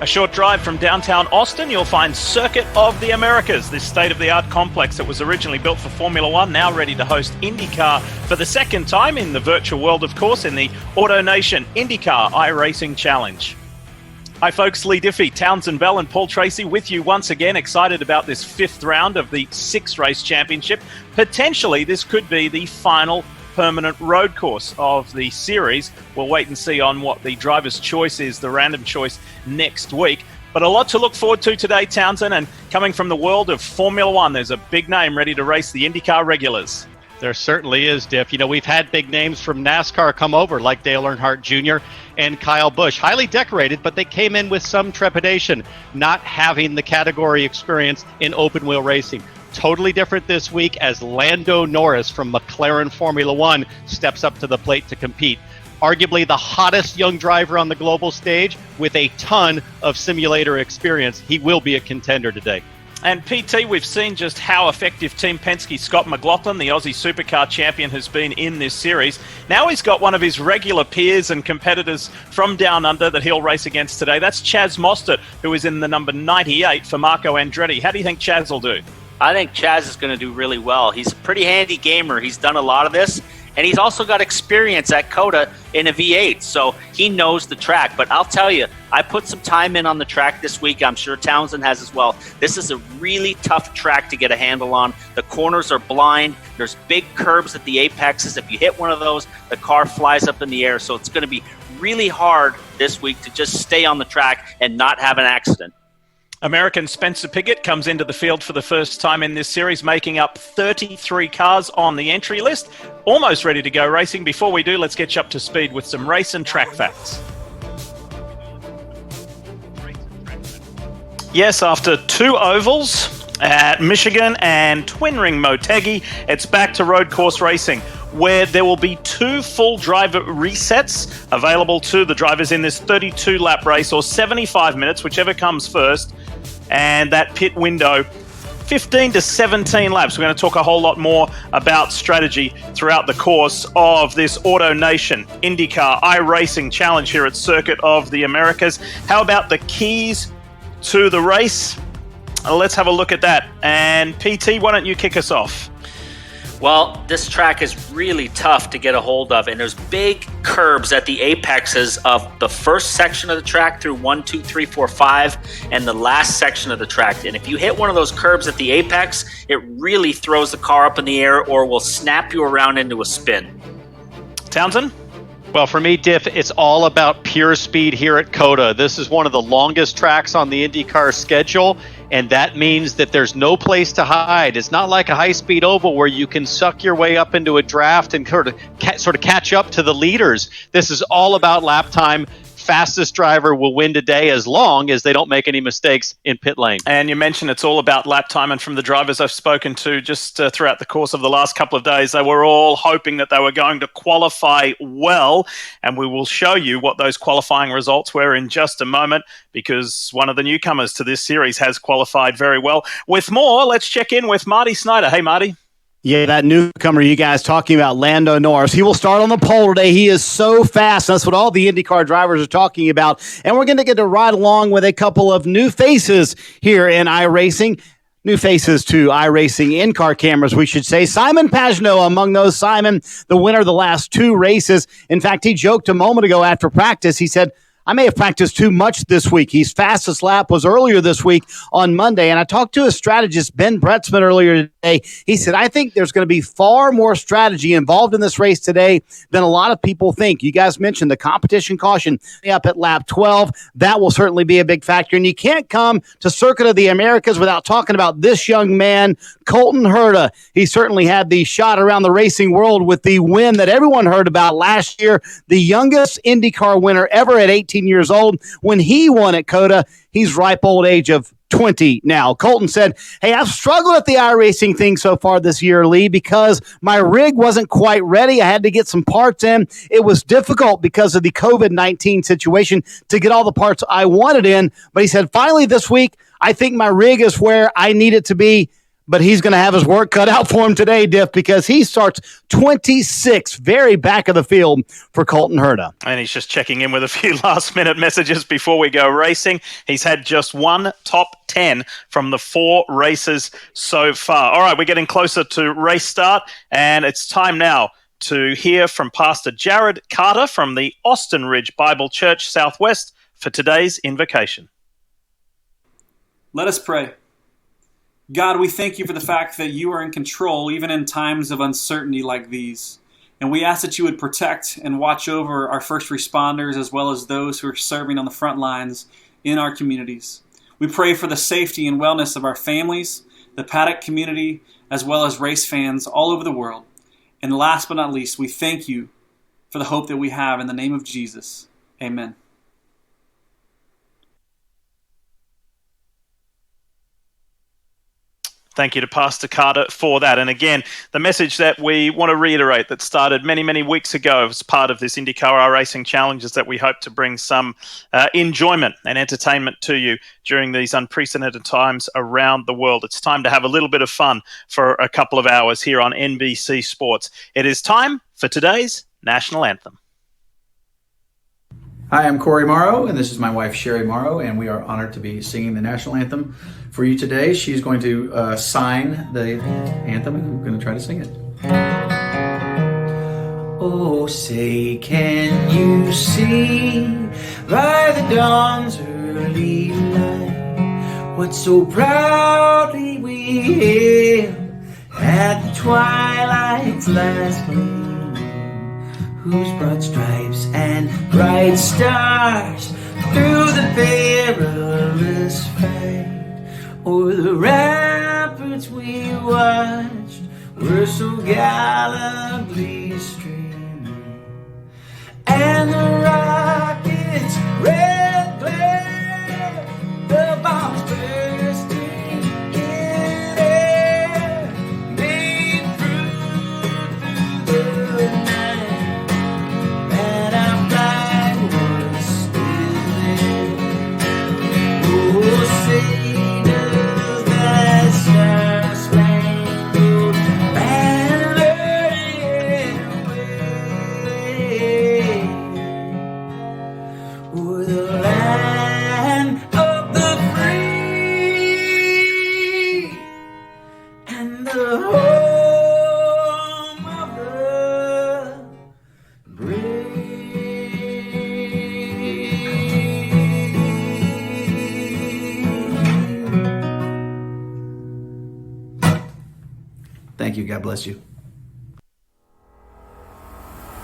A short drive from downtown Austin, you'll find Circuit of the Americas, this state-of-the-art complex that was originally built for Formula One, now ready to host INDYCAR for the second time in the virtual world, of course, in the AutoNation INDYCAR iRacing Challenge. Hi folks, Lee Diffie, Townsend Bell and Paul Tracy with you once again, excited about this fifth round of the six-race championship. Potentially, this could be the final permanent road course of the series. We'll wait and see on what the driver's choice is, the random choice, next week. But a lot to look forward to today, Townsend, and coming from the world of Formula One, there's a big name ready to race the INDYCAR regulars. There certainly is, Diff. You know, we've had big names from NASCAR come over, like Dale Earnhardt Jr. and Kyle Busch. Highly decorated, but they came in with some trepidation, not having the category experience in open-wheel racing. Totally different this week as Lando Norris from McLaren Formula One steps up to the plate to compete. Arguably the hottest young driver on the global stage with a ton of simulator experience. He will be a contender today. And PT, we've seen just how effective Team Penske Scott McLaughlin, the Aussie Supercar champion, has been in this series. Now he's got one of his regular peers and competitors from down under that he'll race against today. That's Chaz Mostert, who is in the number 98 for Marco Andretti. How do you think Chaz will do? I think Chaz is going to do really well. He's a pretty handy gamer. He's done a lot of this, and he's also got experience at COTA in a V8, so he knows the track. But I'll tell you, I put some time in on the track this week. I'm sure Townsend has as well. This is a really tough track to get a handle on. The corners are blind. There's big curbs at the apexes. If you hit one of those, the car flies up in the air. So it's going to be really hard this week to just stay on the track and not have an accident. American Spencer Pigot comes into the field for the first time in this series, making up 33 cars on the entry list. Almost ready to go racing. Before we do, let's get you up to speed with some race and track facts. Yes, after two ovals at Michigan and Twin Ring Motegi, it's back to road course racing, where there will be two full driver resets available to the drivers in this 32-lap race, or 75 minutes, whichever comes first. And that pit window, 15 to 17 laps. We're going to talk a whole lot more about strategy throughout the course of this AutoNation INDYCAR iRacing Challenge here at Circuit of the Americas. How about the keys to the race? Let's have a look at that. And PT, why don't you kick us off? Well, this track is really tough to get a hold of, and there's big curbs at the apexes of the first section of the track through 1, 2, 3, 4, 5, and the last section of the track. And if you hit one of those curbs at the apex, it really throws the car up in the air or will snap you around into a spin. Townsend? Well, for me, Diff, it's all about pure speed here at COTA. This is one of the longest tracks on the INDYCAR schedule, and that means that there's no place to hide. It's not like a high-speed oval where you can suck your way up into a draft and sort of catch up to the leaders. This is all about lap time. Fastest driver will win today as long as they don't make any mistakes in pit lane. And you mentioned it's all about lap time, and from the drivers I've spoken to just throughout the course of the last couple of days, they were all hoping that they were going to qualify well, and we will show you what those qualifying results were in just a moment, because one of the newcomers to this series has qualified very well. With more, let's check in with Marty Snyder. Hey, Marty. Yeah, that newcomer you guys talking about, Lando Norris. He will start on the pole today. He is so fast. That's what all the IndyCar drivers are talking about. And we're going to get to ride along with a couple of new faces here in iRacing. New faces to iRacing in-car cameras, we should say. Simon Pagenaud among those. Simon, the winner of the last two races. In fact, he joked a moment ago after practice. He said, I may have practiced too much this week. His fastest lap was earlier this week on Monday. And I talked to a strategist, Ben Bretzman, earlier today. He said, I think there's going to be far more strategy involved in this race today than a lot of people think. You guys mentioned the competition caution up at lap 12. That will certainly be a big factor. And you can't come to Circuit of the Americas without talking about this young man, Colton Herta. He certainly had the shot around the racing world with the win that everyone heard about last year, the youngest IndyCar winner ever at 18 years old. When he won at COTA, he's ripe old age of 20 now. Colton said, hey, I've struggled at the iRacing thing so far this year, Lee, because my rig wasn't quite ready. I had to get some parts in. It was difficult because of the COVID-19 situation to get all the parts I wanted in. But he said, finally this week, I think my rig is where I need it to be. but he's going to have his work cut out for him today, Diff, because he starts 26th, very back of the field for Colton Herta. And he's just checking in with a few last-minute messages before we go racing. He's had just one top 10 from the 4 races so far. All right, we're getting closer to race start, and it's time now to hear from Pastor Jared Carter from the Austin Ridge Bible Church Southwest for today's invocation. Let us pray. God, we thank you for the fact that you are in control even in times of uncertainty like these. And we ask that you would protect and watch over our first responders as well as those who are serving on the front lines in our communities. We pray for the safety and wellness of our families, the paddock community, as well as race fans all over the world. And last but not least, we thank you for the hope that we have in the name of Jesus. Amen. Thank you to Pastor Carter for that. And again, the message that we want to reiterate that started many, many weeks ago as part of this INDYCAR iRacing challenge is that we hope to bring some enjoyment and entertainment to you during these unprecedented times around the world. It's time to have a little bit of fun for a couple of hours here on NBC Sports. It is time for today's National Anthem. Hi, I'm Corey Morrow, and this is my wife, Sherry Morrow, and we are honored to be singing the National Anthem for you today. She's going to sign the anthem, and we're going to try to sing it. Oh, say, can you see by the dawn's early light what so proudly we hailed at the twilight's last gleam? Whose broad stripes and bright stars through the perilous fight o'er the ramparts we watched were so gallantly streaming, and the rockets' red glare, the bombs bursting in air, made proof through the night. Thank you. God bless you.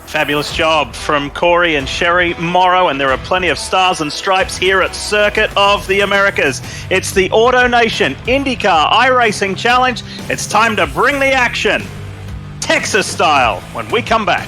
Fabulous job from Corey and Sherry Morrow, and there are plenty of stars and stripes here at Circuit of the Americas. It's the AutoNation INDYCAR iRacing Challenge. It's time to bring the action, Texas style, when we come back.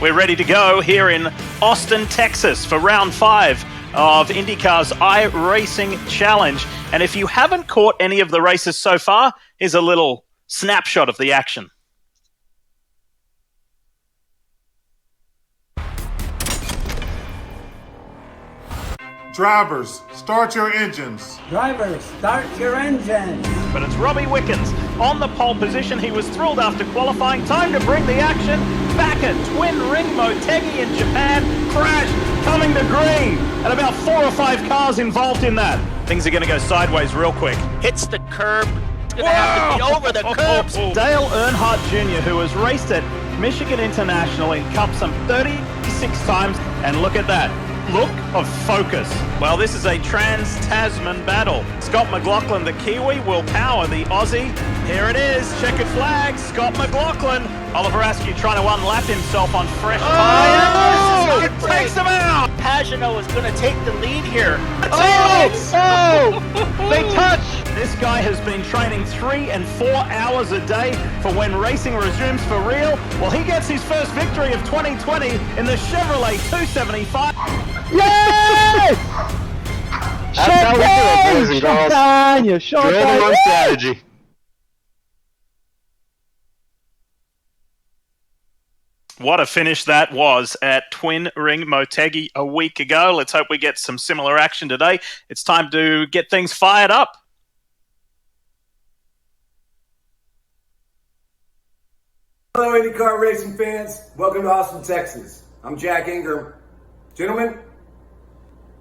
We're ready to go here in Austin, Texas for round 5 of INDYCAR's iRacing Challenge. And if you haven't caught any of the races so far, here's a little snapshot of the action. Drivers, start your engines. Drivers, start your engines. But it's Robbie Wickens on the pole position. He was thrilled after qualifying. Time to bring the action back at Twin Ring Motegi in Japan. Crash coming to green. And about 4 or 5 cars involved in that. Things are going to go sideways real quick. Hits the curb. It's going to have to be over the curbs. Dale Earnhardt Jr., who has raced at Michigan International in Cup some 36 times. And look at that. Look of focus. Well, this is a trans-Tasman battle. Scott McLaughlin, the Kiwi, will power the Aussie. Here it is, checkered flag, Scott McLaughlin. Oliver Askew trying to unlap himself on fresh tires. It takes him out. Pagano is going to take the lead here. They touch! This guy has been training 3 and 4 hours a day for when racing resumes for real. Well, he gets his first victory of 2020 in the Chevrolet 275. Yes! That's how we do it, boys and girls. Driven on strategy. What a finish that was at Twin Ring Motegi a week ago. Let's hope we get some similar action today. It's time to get things fired up. Hello, INDYCAR racing fans. Welcome to Austin, Texas. I'm Jack Ingram. Gentlemen,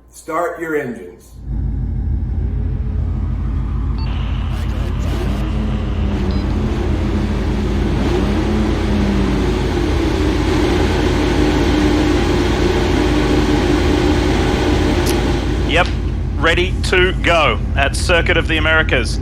start your engines. Yep, ready to go at Circuit of the Americas.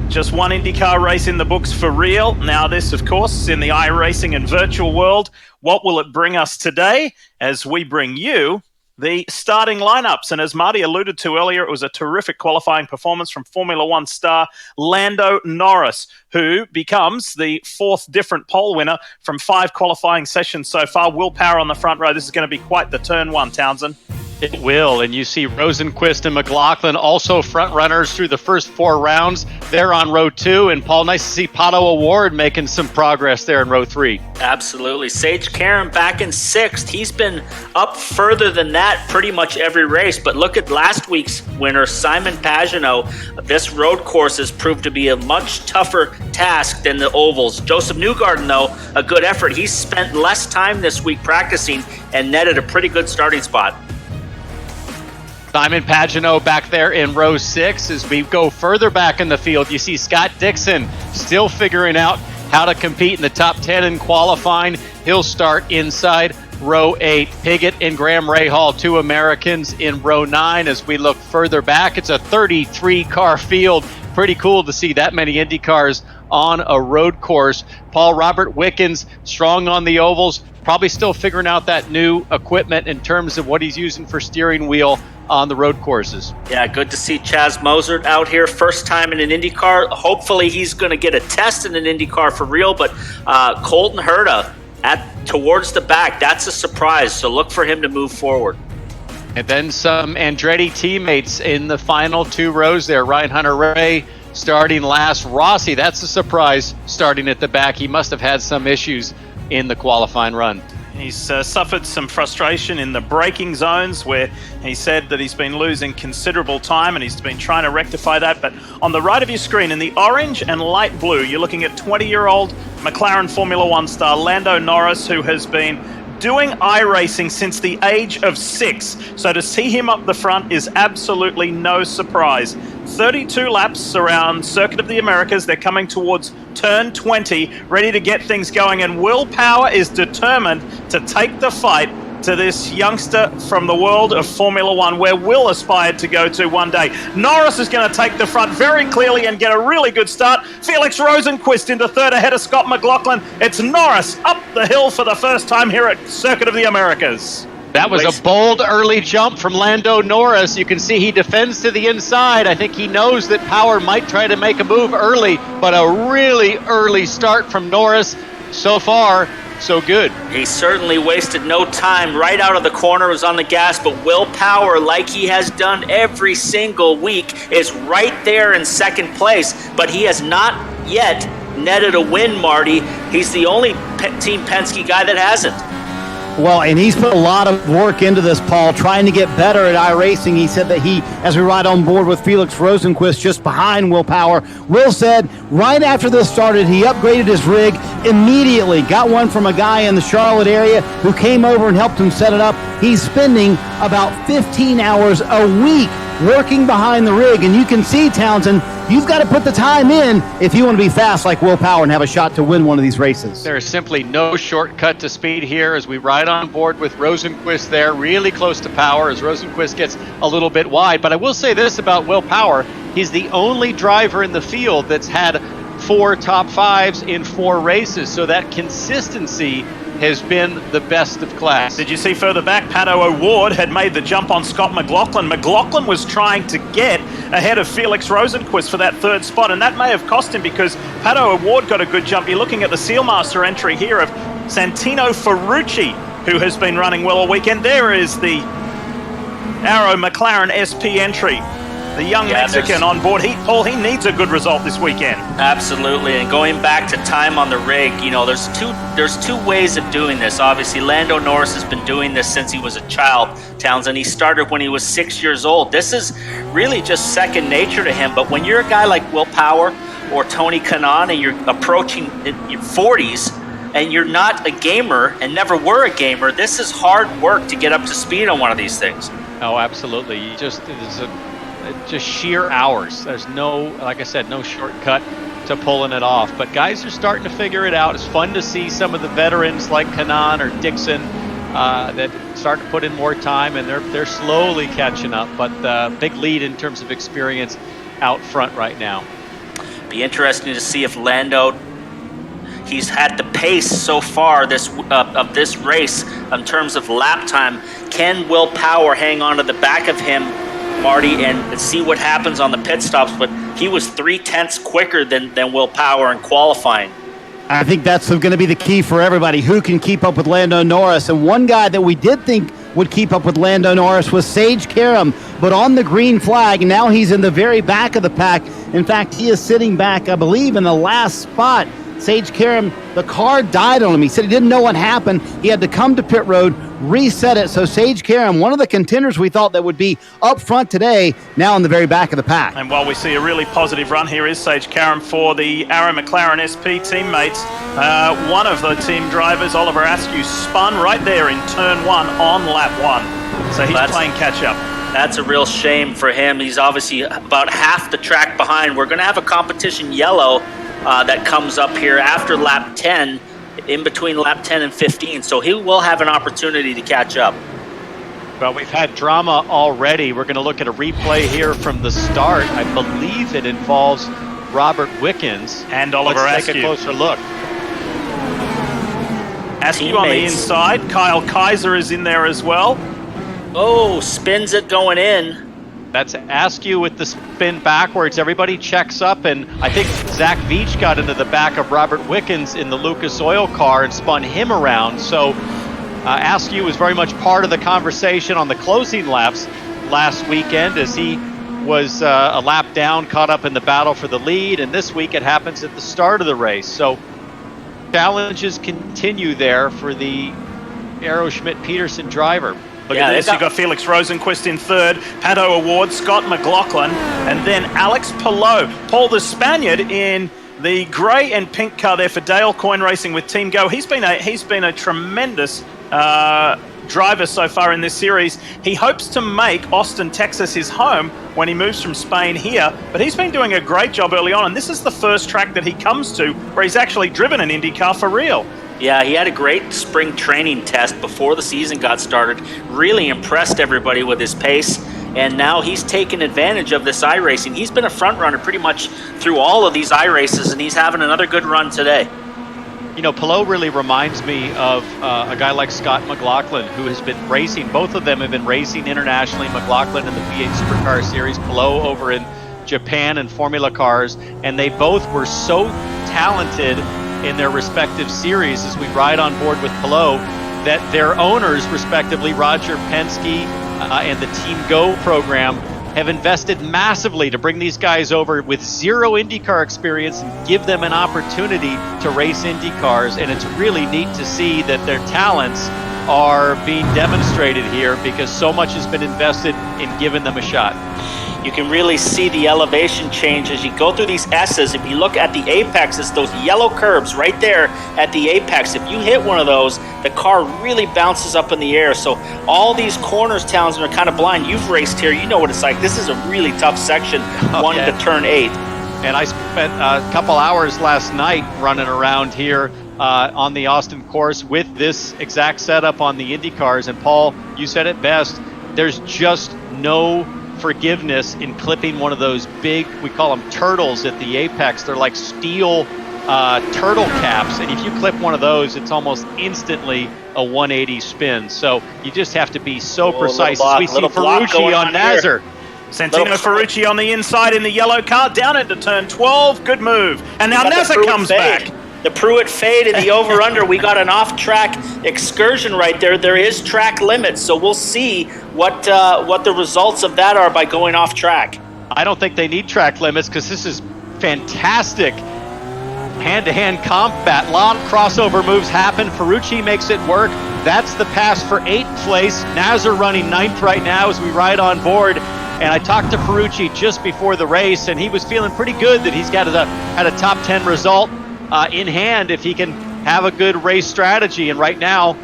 Just one INDYCAR race in the books for real. Now this, of course, is in the iRacing and virtual world. What will it bring us today as we bring you the starting lineups? And as Marty alluded to earlier, it was a terrific qualifying performance from Formula One star Lando Norris, who becomes the 4th different pole winner from 5 qualifying sessions so far. Will Power on the front row. This is going to be quite the turn one, Townsend. It will, and you see Rosenquist and McLaughlin also front runners through the first 4 rounds. They're on row 2, and Paul, nice to see Pato Award making some progress there in row 3. Absolutely. Sage Karam back in 6th. He's been up further than that pretty much every race, but look at last week's winner, Simon Pagano. This road course has proved to be a much tougher task than the ovals. Joseph Newgarden, though, a good effort. He's spent less time this week practicing and netted a pretty good starting spot. Simon Pagano back there in row 6. As we go further back in the field, you see Scott Dixon still figuring out how to compete in the top 10 in qualifying. He'll start inside row 8. Piggott and Graham Rahal, 2 Americans in row 9. As we look further back, it's a 33-car field. Pretty cool to see that many INDYCARs on a road course. Paul Robert Wickens, strong on the ovals, probably still figuring out that new equipment in terms of what he's using for steering wheel on the road courses. Yeah, good to see Chaz Mosert out here, first time in an INDYCAR. Hopefully he's going to get a test in an INDYCAR for real, but Colton Herta towards the back, that's a surprise, so look for him to move forward. And then some Andretti teammates in the final 2 rows there. Ryan Hunter-Ray starting last. Rossi, that's a surprise, starting at the back. He must have had some issues in the qualifying run. He's suffered some frustration in the braking zones where he said that he's been losing considerable time and he's been trying to rectify that. But on the right of your screen, in the orange and light blue, you're looking at 20-year-old McLaren Formula One star Lando Norris, who has been doing iRacing since the age of 6. So to see him up the front is absolutely no surprise. 32 laps around Circuit of the Americas. They're coming towards turn 20, ready to get things going. And Will Power is determined to take the fight to this youngster from the world of Formula One, where Will aspired to go to one day. Norris is going to take the front very clearly and get a really good start. Felix Rosenquist into 3rd ahead of Scott McLaughlin. It's Norris up the hill for the first time here at Circuit of the Americas. That was a bold early jump from Lando Norris. You can see he defends to the inside. I think he knows that Power might try to make a move early, but a really early start from Norris. So far, so good. He certainly wasted no time. Right out of the corner, was on the gas, but Will Power, like he has done every single week, is right there in second place. But he has not yet netted a win, Marty. He's the only Team Penske guy that hasn't. Well, and he's put a lot of work into this, Paul, trying to get better at iRacing. He said that he, as we ride on board with Felix Rosenquist just behind Will Power, Will said right after this started, he upgraded his rig immediately. Got one from a guy in the Charlotte area who came over and helped him set it up. He's spending about 15 hours a week working behind the rig. And you can see, Townsend, you've got to put the time in if you want to be fast like Will Power and have a shot to win one of these races. There is simply no shortcut to speed here as we ride on board with Rosenquist there, really close to Power as Rosenquist gets a little bit wide. But I will say this about Will Power, he's the only driver in the field that's had 4 top 5s in 4 races, so that consistency has been the best of class. Did you see further back, Pato O'Ward had made the jump on Scott McLaughlin. McLaughlin was trying to get ahead of Felix Rosenquist for that 3rd spot, and that may have cost him because Pato O'Ward got a good jump. You're looking at the Sealmaster entry here of Santino Ferrucci, who has been running well all weekend. There is the Arrow McLaren SP entry. The young Mexican on board. Paul, he needs a good result this weekend. Absolutely. And going back to time on the rig, you know, there's two ways of doing this. Obviously, Lando Norris has been doing this since he was a child, Townsend. He started when he was 6 years old. This is really just second nature to him. But when you're a guy like Will Power or Tony Kanaan and you're approaching your 40s and you're not a gamer and never were a gamer, this is hard work to get up to speed on one of these things. Oh, absolutely. Just sheer hours. There's no, like I said, no shortcut to pulling it off. But guys are starting to figure it out. It's fun to see some of the veterans like Kanaan or Dixon that start to put in more time, and they're slowly catching up. But big lead in terms of experience out front right now. Be interesting to see if Lando, he's had the pace so far of this race in terms of lap time. Can Will Power hang on to the back of him, Marty, and see what happens on the pit stops? But he was 3/10 quicker than Will Power in qualifying. I think that's going to be the key for everybody. Who can keep up with Lando Norris? And one guy that we did think would keep up with Lando Norris was Sage Karam, but on the green flag, now he's in the very back of the pack. In fact, he is sitting back, I believe, in the last spot. Sage Karam, the car died on him. He said he didn't know what happened. He had to come to pit road, reset it. So Sage Karam, one of the contenders we thought that would be up front today, now in the very back of the pack. And while we see a really positive run here is Sage Karam for the Arrow McLaren SP teammates. One of the team drivers, Oliver Askew, spun right there in turn 1 on lap 1. So he's playing catch up. That's a real shame for him. He's obviously about half the track behind. We're going to have a competition yellow that comes up here after lap 10, in between lap 10 and 15. So he will have an opportunity to catch up. Well, we've had drama already. We're going to look at a replay here from the start. I believe it involves Robert Wickens and Oliver Askew. Let's take a closer look. Askew on the inside. Kyle Kaiser is in there as well. Oh, spins it going in. That's Askew with the spin backwards. Everybody checks up, and I think Zach Veach got into the back of Robert Wickens in the Lucas Oil car and spun him around. So Askew was very much part of the conversation on the closing laps last weekend as he was a lap down, caught up in the battle for the lead, and this week it happens at the start of the race. So challenges continue there for the Arrow Schmidt-Peterson driver. Look at this, you've got Felix Rosenquist in third, Pato O'Ward, Scott McLaughlin, and then Alex Palou. Paul the Spaniard in the grey and pink car there for Dale Coyne Racing with Team Go. He's been a tremendous driver so far in this series. He hopes to make Austin, Texas his home when he moves from Spain here, but he's been doing a great job early on, and this is the first track that he comes to where he's actually driven an IndyCar for real. Yeah, he had a great spring training test before the season got started. Really impressed everybody with his pace, and now he's taken advantage of this iRacing. He's been a front runner pretty much through all of these iRaces, and he's having another good run today. You know, Palou really reminds me of a guy like Scott McLaughlin, who has been racing. Both of them have been racing internationally. McLaughlin in the V8 Supercar Series, Palou over in Japan in Formula Cars, and they both were so talented in their respective series as we ride on board with Pelot, that their owners, respectively, Roger Penske and the Team Go program, have invested massively to bring these guys over with zero IndyCar experience and give them an opportunity to race Indy cars. And it's really neat to see that their talents are being demonstrated here because so much has been invested in giving them a shot. You can really see the elevation change as you go through these S's. If you look at the apex, it's those yellow curves right there at the apex. If you hit one of those, the car really bounces up in the air. So all these corners, Townsend, are kind of blind. You've raced here. You know what it's like. This is a really tough section, 1 to turn 8. And I spent a couple hours last night running around here on the Austin course with this exact setup on the Indy cars. And Paul, you said it best. There's just no forgiveness in clipping one of those big, we call them turtles at the apex. They're like steel turtle caps, and if you clip one of those, it's almost instantly a 180 spin. So you just have to be so precise. We see Ferrucci on Nazar. Santino Ferrucci on the inside in the yellow car, down into turn 12. Good move. And now Nazar comes back. The Pruitt fade in the over-under. We got an off-track excursion right there. There is track limits, so we'll see what the results of that are by going off track. I don't think they need track limits because this is fantastic hand-to-hand combat. A lot of crossover moves happen. Ferrucci makes it work. That's the pass for 8th place. Nazar running 9th right now as we ride on board. And I talked to Ferrucci just before the race, and he was feeling pretty good that he's got had a top 10 result in hand if he can have a good race strategy. And right now,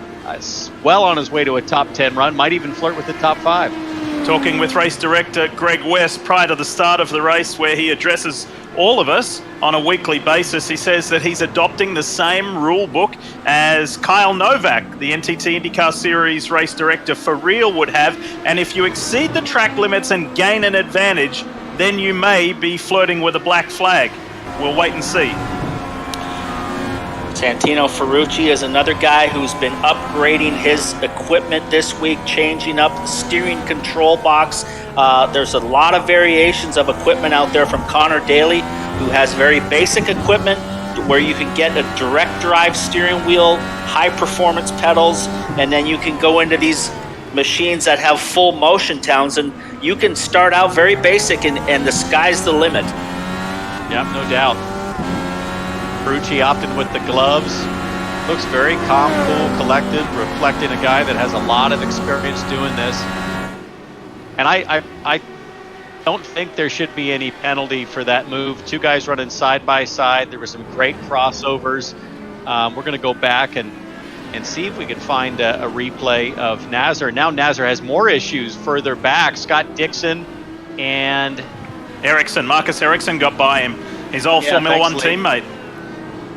well on his way to a top 10 run, might even flirt with the top 5. Talking with race director Greg West prior to the start of the race, where he addresses all of us on a weekly basis, he says that he's adopting the same rule book as Kyle Novak, the NTT IndyCar Series race director for real, would have. And if you exceed the track limits and gain an advantage, then you may be flirting with a black flag. We'll wait and see. Santino Ferrucci is another guy who's been upgrading his equipment this week, changing up the steering control box. There's a lot of variations of equipment out there from Connor Daly, who has very basic equipment where you can get a direct drive steering wheel, high performance pedals, and then you can go into these machines that have full motion, Townsend. You can start out very basic and the sky's the limit. Yeah, no doubt. Ferrucci opted with the gloves. Looks very calm, cool, collected, reflecting a guy that has a lot of experience doing this. And I don't think there should be any penalty for that move. Two guys running side by side. There were some great crossovers. We're going to go back and see if we can find a replay of Nazar. Now Nazar has more issues further back. Scott Dixon and Ericsson, Marcus Ericsson got by him. His old Formula One teammate.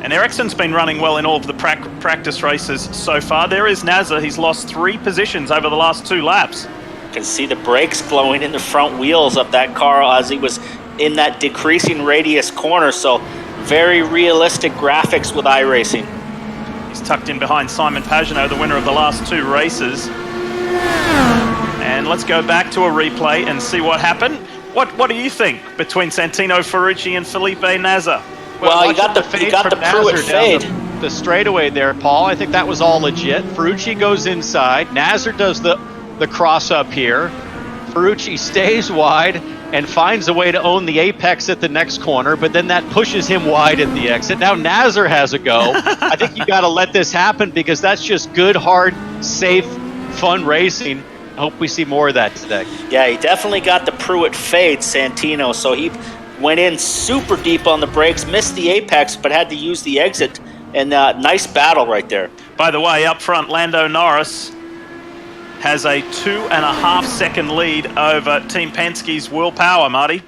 And Ericsson's been running well in all of the practice races so far. There is Nazar. He's lost 3 positions over the last 2 laps. You can see the brakes glowing in the front wheels of that car as he was in that decreasing radius corner. So very realistic graphics with iRacing. He's tucked in behind Simon Pagenaud, the winner of the last 2 races. And let's go back to a replay and see what happened. What do you think between Santino Ferrucci and Felipe Nazar? Well, you got the Pruitt fade. The straightaway there, Paul. I think that was all legit. Ferrucci goes inside. Nazar does the cross up here. Ferrucci stays wide and finds a way to own the apex at the next corner, but then that pushes him wide at the exit. Now Nazar has a go. I think you got to let this happen because that's just good, hard, safe, fun racing. I hope we see more of that today. Yeah, he definitely got the Pruitt fade, Santino. So he went in super deep on the brakes, missed the apex, but had to use the exit. And nice battle right there. By the way, up front, Lando Norris has a 2.5 second lead over Team Penske's Will Power, Marty.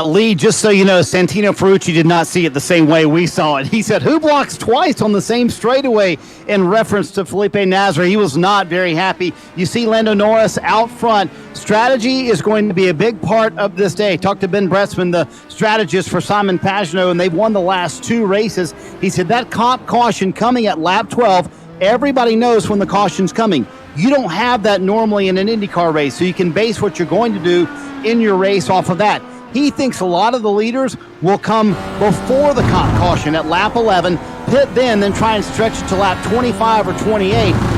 Lee, just so you know, Santino Ferrucci did not see it the same way we saw it. He said, who blocks twice on the same straightaway in reference to Felipe Nazar? He was not very happy. You see Lando Norris out front. Strategy is going to be a big part of this day. Talked to Ben Bretzman, the strategist for Simon Pagenaud, and they've won the last 2 races. He said that comp caution coming at lap 12, everybody knows when the caution's coming. You don't have that normally in an IndyCar race, so you can base what you're going to do in your race off of that. He thinks a lot of the leaders will come before the comp caution at lap 11. pit then try and stretch it to lap 25 or 28.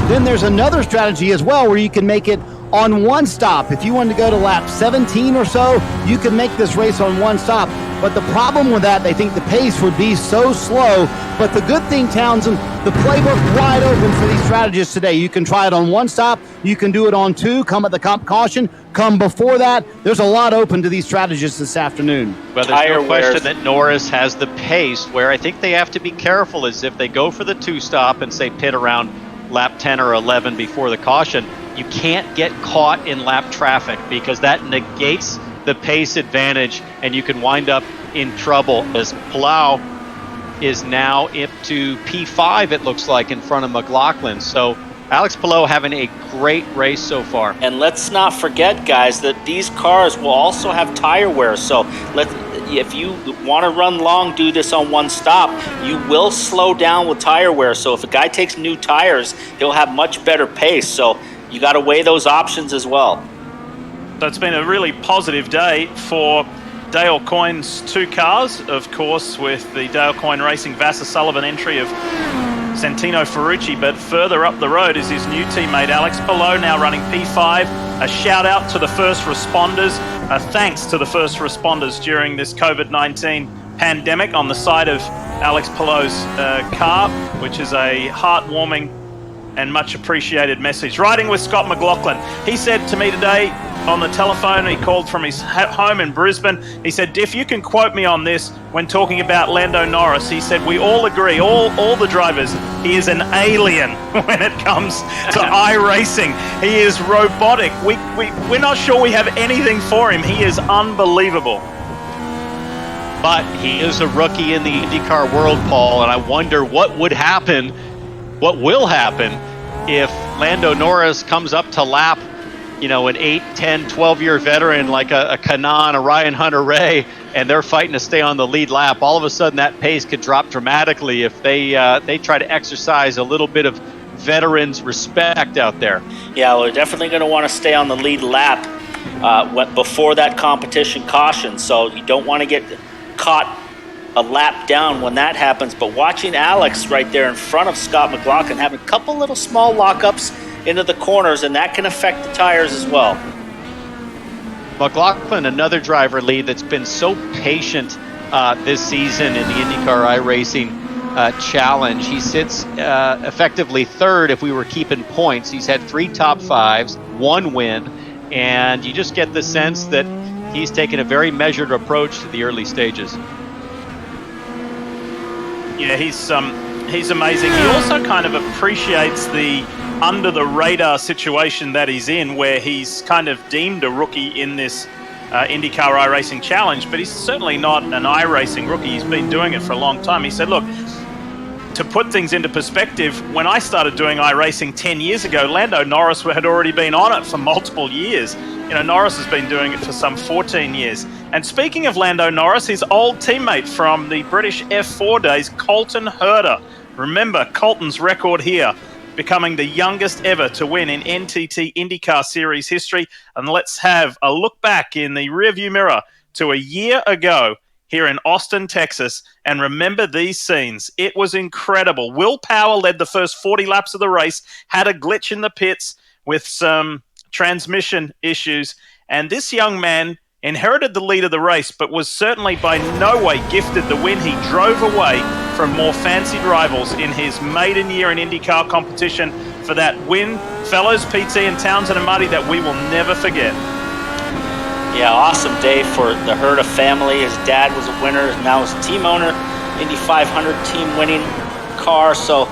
Then there's another strategy as well where you can make it on one stop. If you wanted to go to lap 17 or so, you could make this race on one stop. But the problem with that, they think the pace would be so slow. But the good thing, Townsend, the playbook wide open for these strategists today. You can try it on one stop. You can do it on two. Come at the caution. Come before that. There's a lot open to these strategists this afternoon. Well, there's no question that Norris has the pace. Where I think they have to be careful is if they go for the two-stop and say pit around lap 10 or 11 before the caution, you can't get caught in lap traffic because that negates the pace advantage and you can wind up in trouble, as Palau is now up to P5, it looks like, in front of McLaughlin. So Alex Palou having a great race so far. And let's not forget, guys, that these cars will also have tire wear. So if you want to run long, do this on one stop. You will slow down with tire wear. So if a guy takes new tires, he'll have much better pace. So you got to weigh those options as well. So it's been a really positive day for Dale Coyne's two cars, of course, with the Dale Coyne Racing Vassar Sullivan entry of Santino Ferrucci, but further up the road is his new teammate Alex Palou, now running P5. A shout out to the first responders, a thanks to the first responders during this COVID-19 pandemic on the side of Alex Palou's car, which is a heartwarming and much appreciated message. Riding with Scott McLaughlin, he said to me today on the telephone, he called from his home in Brisbane, he said, Diff, you can quote me on this when talking about Lando Norris. He said, we all agree, all the drivers, he is an alien when it comes to iRacing. He is robotic. We're not sure we have anything for him. He is unbelievable. But he is a rookie in the IndyCar world, Paul, and I wonder what would happen, what will happen if Lando Norris comes up to lap, you know, an 8, 10, 12-year veteran like a Kanan, a Ryan Hunter-Ray, and they're fighting to stay on the lead lap. All of a sudden, that pace could drop dramatically if they try to exercise a little bit of veterans' respect out there. Yeah, well, they're definitely going to want to stay on the lead lap before that competition caution, so you don't want to get caught a lap down when that happens. But watching Alex right there in front of Scott McLaughlin, having a couple little small lockups into the corners, and that can affect the tires as well. McLaughlin, another driver lead that's been so patient this season in the INDYCAR iRacing Challenge. He sits effectively third if we were keeping points. He's had 3 top 5s, 1 win, and you just get the sense that he's taken a very measured approach to the early stages. Yeah, he's amazing. He also kind of appreciates the under-the-radar situation that he's in, where he's kind of deemed a rookie in this INDYCAR iRacing Challenge, but he's certainly not an iRacing rookie. He's been doing it for a long time. He said, look, to put things into perspective, when I started doing iRacing 10 years ago, Lando Norris had already been on it for multiple years. You know, Norris has been doing it for some 14 years. And speaking of Lando Norris, his old teammate from the British F4 days, Colton Herta. Remember Colton's record here, becoming the youngest ever to win in NTT IndyCar Series history. And let's have a look back in the rearview mirror to a year ago here in Austin, Texas, and remember these scenes. It was incredible. Will Power led the first 40 laps of the race, had a glitch in the pits with some transmission issues, and this young man inherited the lead of the race, but was certainly by no way gifted the win. He drove away from more fancied rivals in his maiden year in IndyCar competition for that win. Fellows, PT and Townsend and Marty, that we will never forget. Yeah, awesome day for the Herta family. His dad was a winner, now he's a team owner, Indy 500 team winning car. So,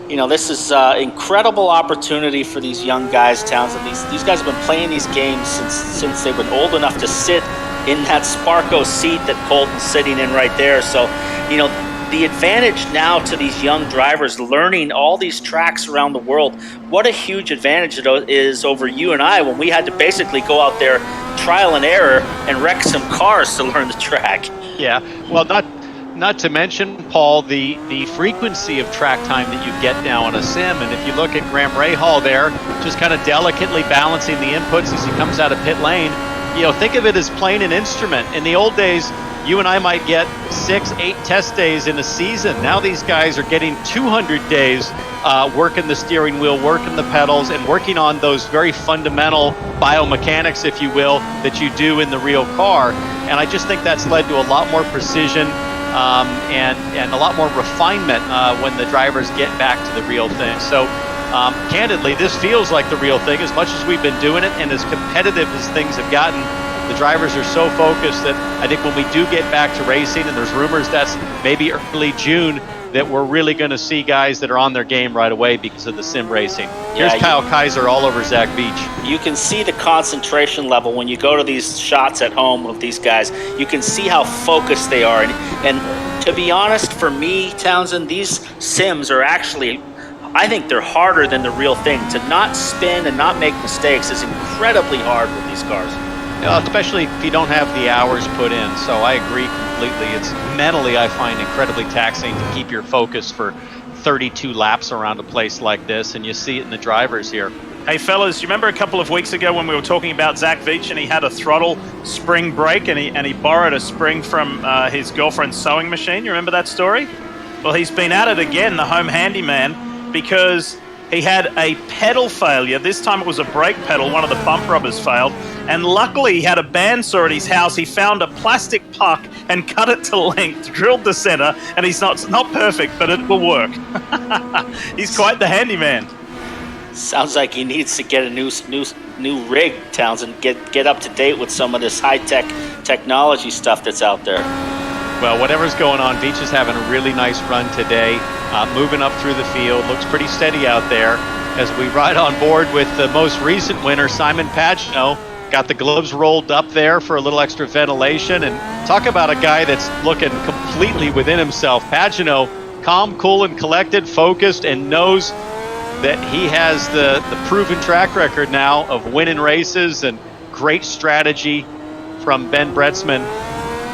you know, this is an incredible opportunity for these young guys, Townsend. These guys have been playing these games since they've been old enough to sit in that Sparco seat that Colton's sitting in right there. So, you know, the advantage now to these young drivers learning all these tracks around the world, what a huge advantage it is over you and I when we had to basically go out there, trial and error, and wreck some cars to learn the track. Yeah, well, not to mention, Paul, the frequency of track time that you get now on a sim. And if you look at Graham Rahal there, just kind of delicately balancing the inputs as he comes out of pit lane, you know, think of it as playing an instrument. In the old days, you and I might get 6, 8 test days in a season. Now these guys are getting 200 days working the steering wheel, working the pedals, and working on those very fundamental biomechanics, if you will, that you do in the real car. And I just think that's led to a lot more precision and a lot more refinement when the drivers get back to the real thing. So candidly, this feels like the real thing as much as we've been doing it, and as competitive as things have gotten. The drivers are so focused that I think when we do get back to racing, and there's rumors that's maybe early June, that we're really going to see guys that are on their game right away because of the sim racing. Here's Kyle Kaiser all over Zach Beach. You can see the concentration level when you go to these shots at home of these guys. You can see how focused they are. And to be honest, for me, Townsend, these sims are actually, I think they're harder than the real thing. To not spin and not make mistakes is incredibly hard with these cars. Especially if you don't have the hours put in. So I agree completely. It's mentally, I find, incredibly taxing to keep your focus for 32 laps around a place like this, and you see it in the drivers here. Hey fellas, you remember a couple of weeks ago when we were talking about Zach Veach and he had a throttle spring break and he borrowed a spring from his girlfriend's sewing machine? You remember that story? Well, he's been at it again, the home handyman, because he had a pedal failure. This time it was a brake pedal. One of the bump rubbers failed. And luckily he had a bandsaw at his house. He found a plastic puck and cut it to length, drilled the center, and it's not perfect, but it will work. He's quite the handyman. Sounds like he needs to get a new rig, Townsend. Get up to date with some of this high-tech technology stuff that's out there. Well, whatever's going on, Veach is having a really nice run today, moving up through the field. Looks pretty steady out there as we ride on board with the most recent winner, Simon Pagenaud. Got the gloves rolled up there for a little extra ventilation. And talk about a guy that's looking completely within himself. Pagenaud, calm, cool, and collected, focused, and knows that he has the proven track record now of winning races and great strategy from Ben Bretzman.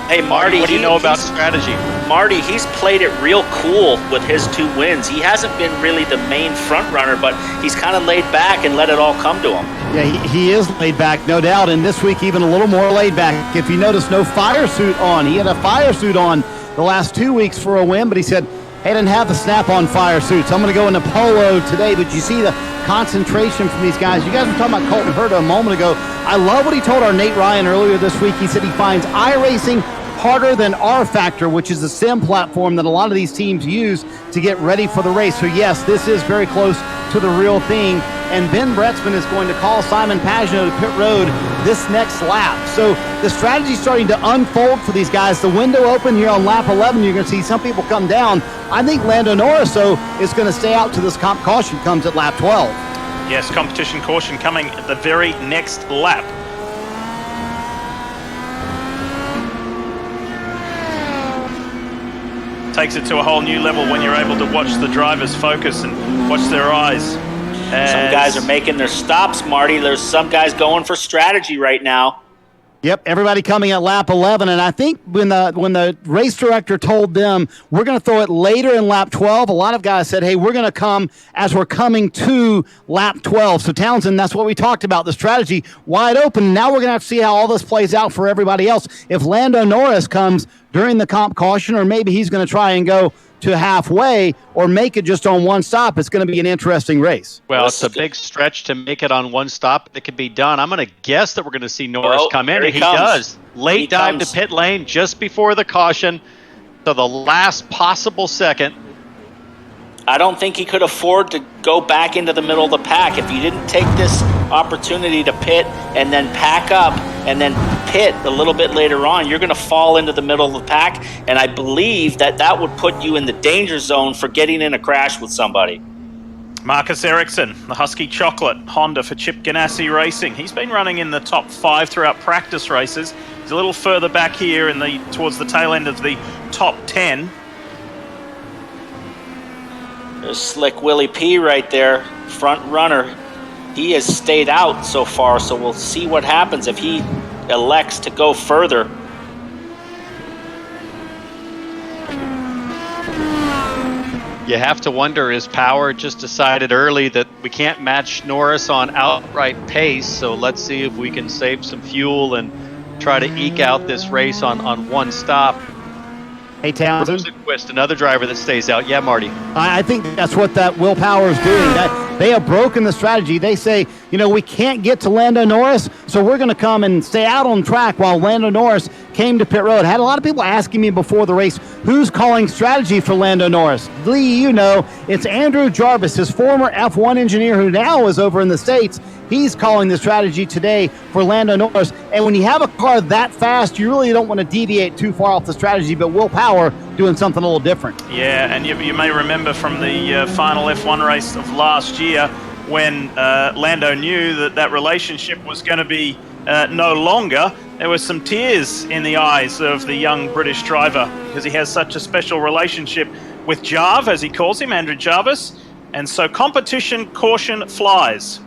Hey, Marty, what do you know about strategy? Marty, he's played it real cool with his 2 wins. He hasn't been really the main front runner, but he's kind of laid back and let it all come to him. Yeah, he is laid back, no doubt. And this week, even a little more laid back. If you notice, no fire suit on. He had a fire suit on the last 2 weeks for a win, but he said, hey, I didn't have the snap-on fire suits. I'm going to go into polo today. But you see the concentration from these guys. You guys were talking about Colton Herta a moment ago. I love what he told our Nate Ryan earlier this week. He said he finds iRacing harder than R-Factor, which is a sim platform that a lot of these teams use to get ready for the race. So yes, this is very close to the real thing. And Ben Bretzman is going to call Simon Pagenaud to pit road this next lap. So the strategy is starting to unfold for these guys. The window open here on lap 11. You're going to see some people come down. I think Lando Norris, though, is going to stay out till this comp caution comes at lap 12. Yes, competition caution coming at the very next lap. Takes it to a whole new level when you're able to watch the drivers focus and watch their eyes. Some guys are making their stops, Marty. There's some guys going for strategy right now. Yep, everybody coming at lap 11, and I think when the race director told them we're going to throw it later in lap 12, a lot of guys said, hey, we're going to come as we're coming to lap 12. So Townsend, that's what we talked about, the strategy wide open. Now we're going to have to see how all this plays out for everybody else. If Lando Norris comes during the comp caution, or maybe he's going to try and go to halfway or make it just on one stop, it's going to be an interesting race. Well, it's a big stretch to make it on one stop. It could be done. I'm going to guess that we're going to see Norris come in, and he does. Late dive to pit lane just before the caution to the last possible second. I don't think he could afford to go back into the middle of the pack. If you didn't take this opportunity to pit and then pack up and then pit a little bit later on, you're going to fall into the middle of the pack, and I believe that would put you in the danger zone for getting in a crash with somebody. Marcus Ericsson, the Husky Chocolate, Honda for Chip Ganassi Racing. He's been running in the top 5 throughout practice races. He's a little further back here towards the tail end of the top 10. There's Slick Willie P right there, front runner. He has stayed out so far, so we'll see what happens if he elects to go further. You have to wonder, is Power just decided early that we can't match Norris on outright pace, so let's see if we can save some fuel and try to eke out this race on one stop. Hey, Townsend. Rosenquist, another driver that stays out. Yeah, Marty. I think that's what that Will Power is doing. That they have broken the strategy. They say, we can't get to Lando Norris, so we're going to come and stay out on track while Lando Norris came to pit road. I had a lot of people asking me before the race, who's calling strategy for Lando Norris? Lee, it's Andrew Jarvis, his former F1 engineer who now is over in the States. He's calling the strategy today for Lando Norris. And when you have a car that fast, you really don't want to deviate too far off the strategy, but Will Power doing something a little different. Yeah, and you may remember from the final F1 race of last year when Lando knew that relationship was going to be no longer. There was some tears in the eyes of the young British driver because he has such a special relationship with Jarv, as he calls him, Andrew Jarvis. And so competition caution flies.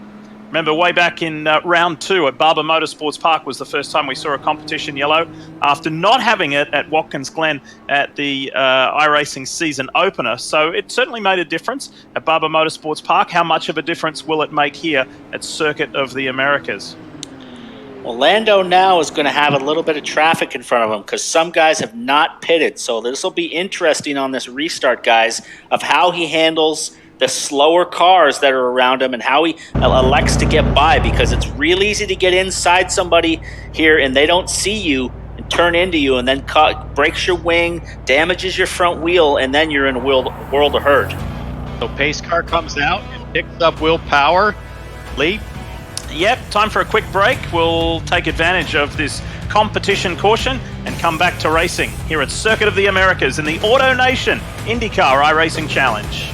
Remember, way back in round 2 at Barber Motorsports Park was the first time we saw a competition yellow after not having it at Watkins Glen at the iRacing season opener. So it certainly made a difference at Barber Motorsports Park. How much of a difference will it make here at Circuit of the Americas? Well, Lando now is going to have a little bit of traffic in front of him because some guys have not pitted. So this will be interesting on this restart, guys, of how he handles the slower cars that are around him and how he elects to get by, because it's real easy to get inside somebody here and they don't see you and turn into you and then breaks your wing, damages your front wheel, and then you're in a world of hurt. So pace car comes out and picks up Will Power. Lee? Yep, time for a quick break. We'll take advantage of this competition caution and come back to racing here at Circuit of the Americas in the AutoNation INDYCAR iRacing Challenge.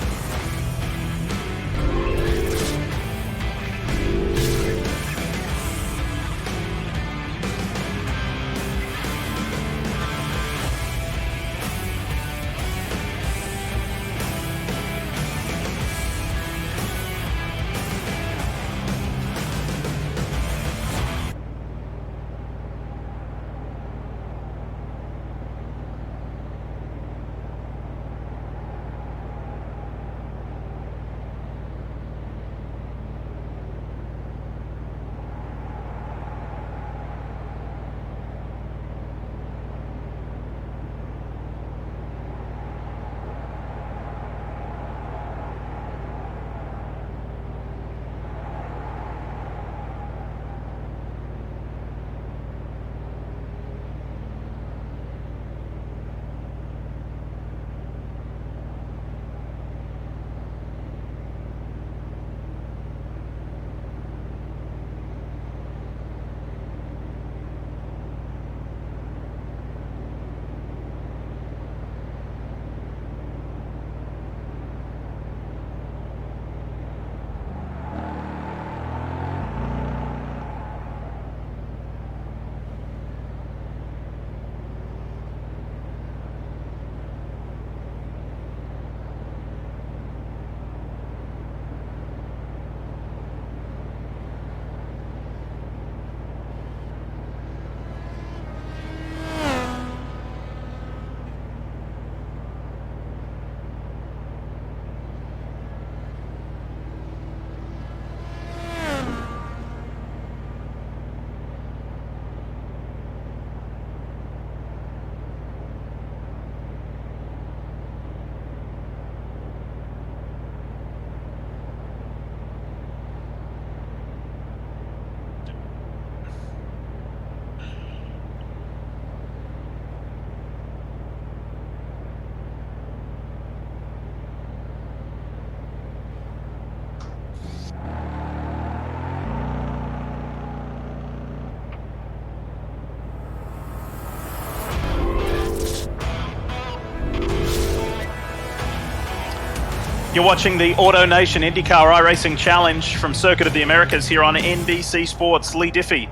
You're watching the AutoNation INDYCAR iRacing Challenge from Circuit of the Americas here on NBC Sports. Lee Diffie,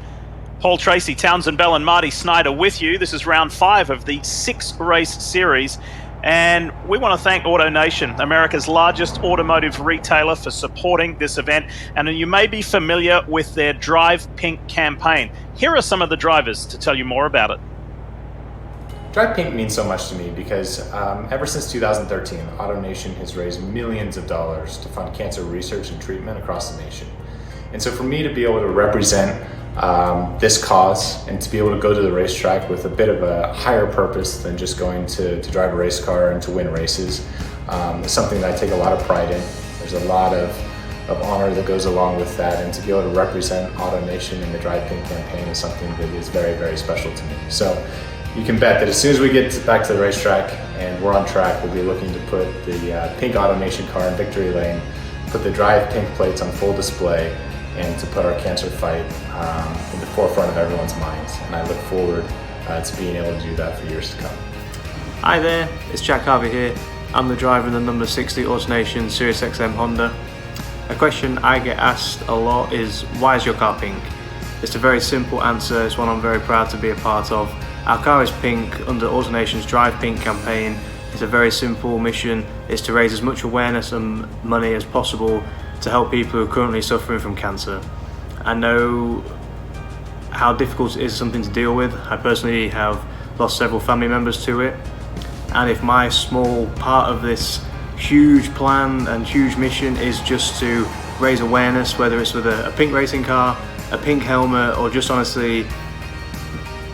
Paul Tracy, Townsend Bell and Marty Snyder with you. This is round 5 of the 6-race series. And we want to thank AutoNation, America's largest automotive retailer, for supporting this event. And you may be familiar with their Drive Pink campaign. Here are some of the drivers to tell you more about it. Drive Pink means so much to me because ever since 2013, AutoNation has raised millions of dollars to fund cancer research and treatment across the nation. And so for me to be able to represent this cause and to be able to go to the racetrack with a bit of a higher purpose than just going to drive a race car and to win races is something that I take a lot of pride in. There's a lot of honor that goes along with that, and to be able to represent AutoNation in the Drive Pink campaign is something that is very, very special to me. So you can bet that as soon as we get back to the racetrack and we're on track, we'll be looking to put the pink AutoNation car in victory lane, put the Drive Pink plates on full display, and to put our cancer fight in the forefront of everyone's minds. And I look forward to being able to do that for years to come. Hi there, it's Jack Harvey here. I'm the driver in the number 60 AutoNation Sirius XM Honda. A question I get asked a lot is, why is your car pink? It's a very simple answer, it's one I'm very proud to be a part of. Our car is pink under AutoNation's Drive Pink campaign. It's a very simple mission. It's to raise as much awareness and money as possible to help people who are currently suffering from cancer. I know how difficult it is something to deal with. I personally have lost several family members to it. And if my small part of this huge plan and huge mission is just to raise awareness, whether it's with a pink racing car, a pink helmet, or just honestly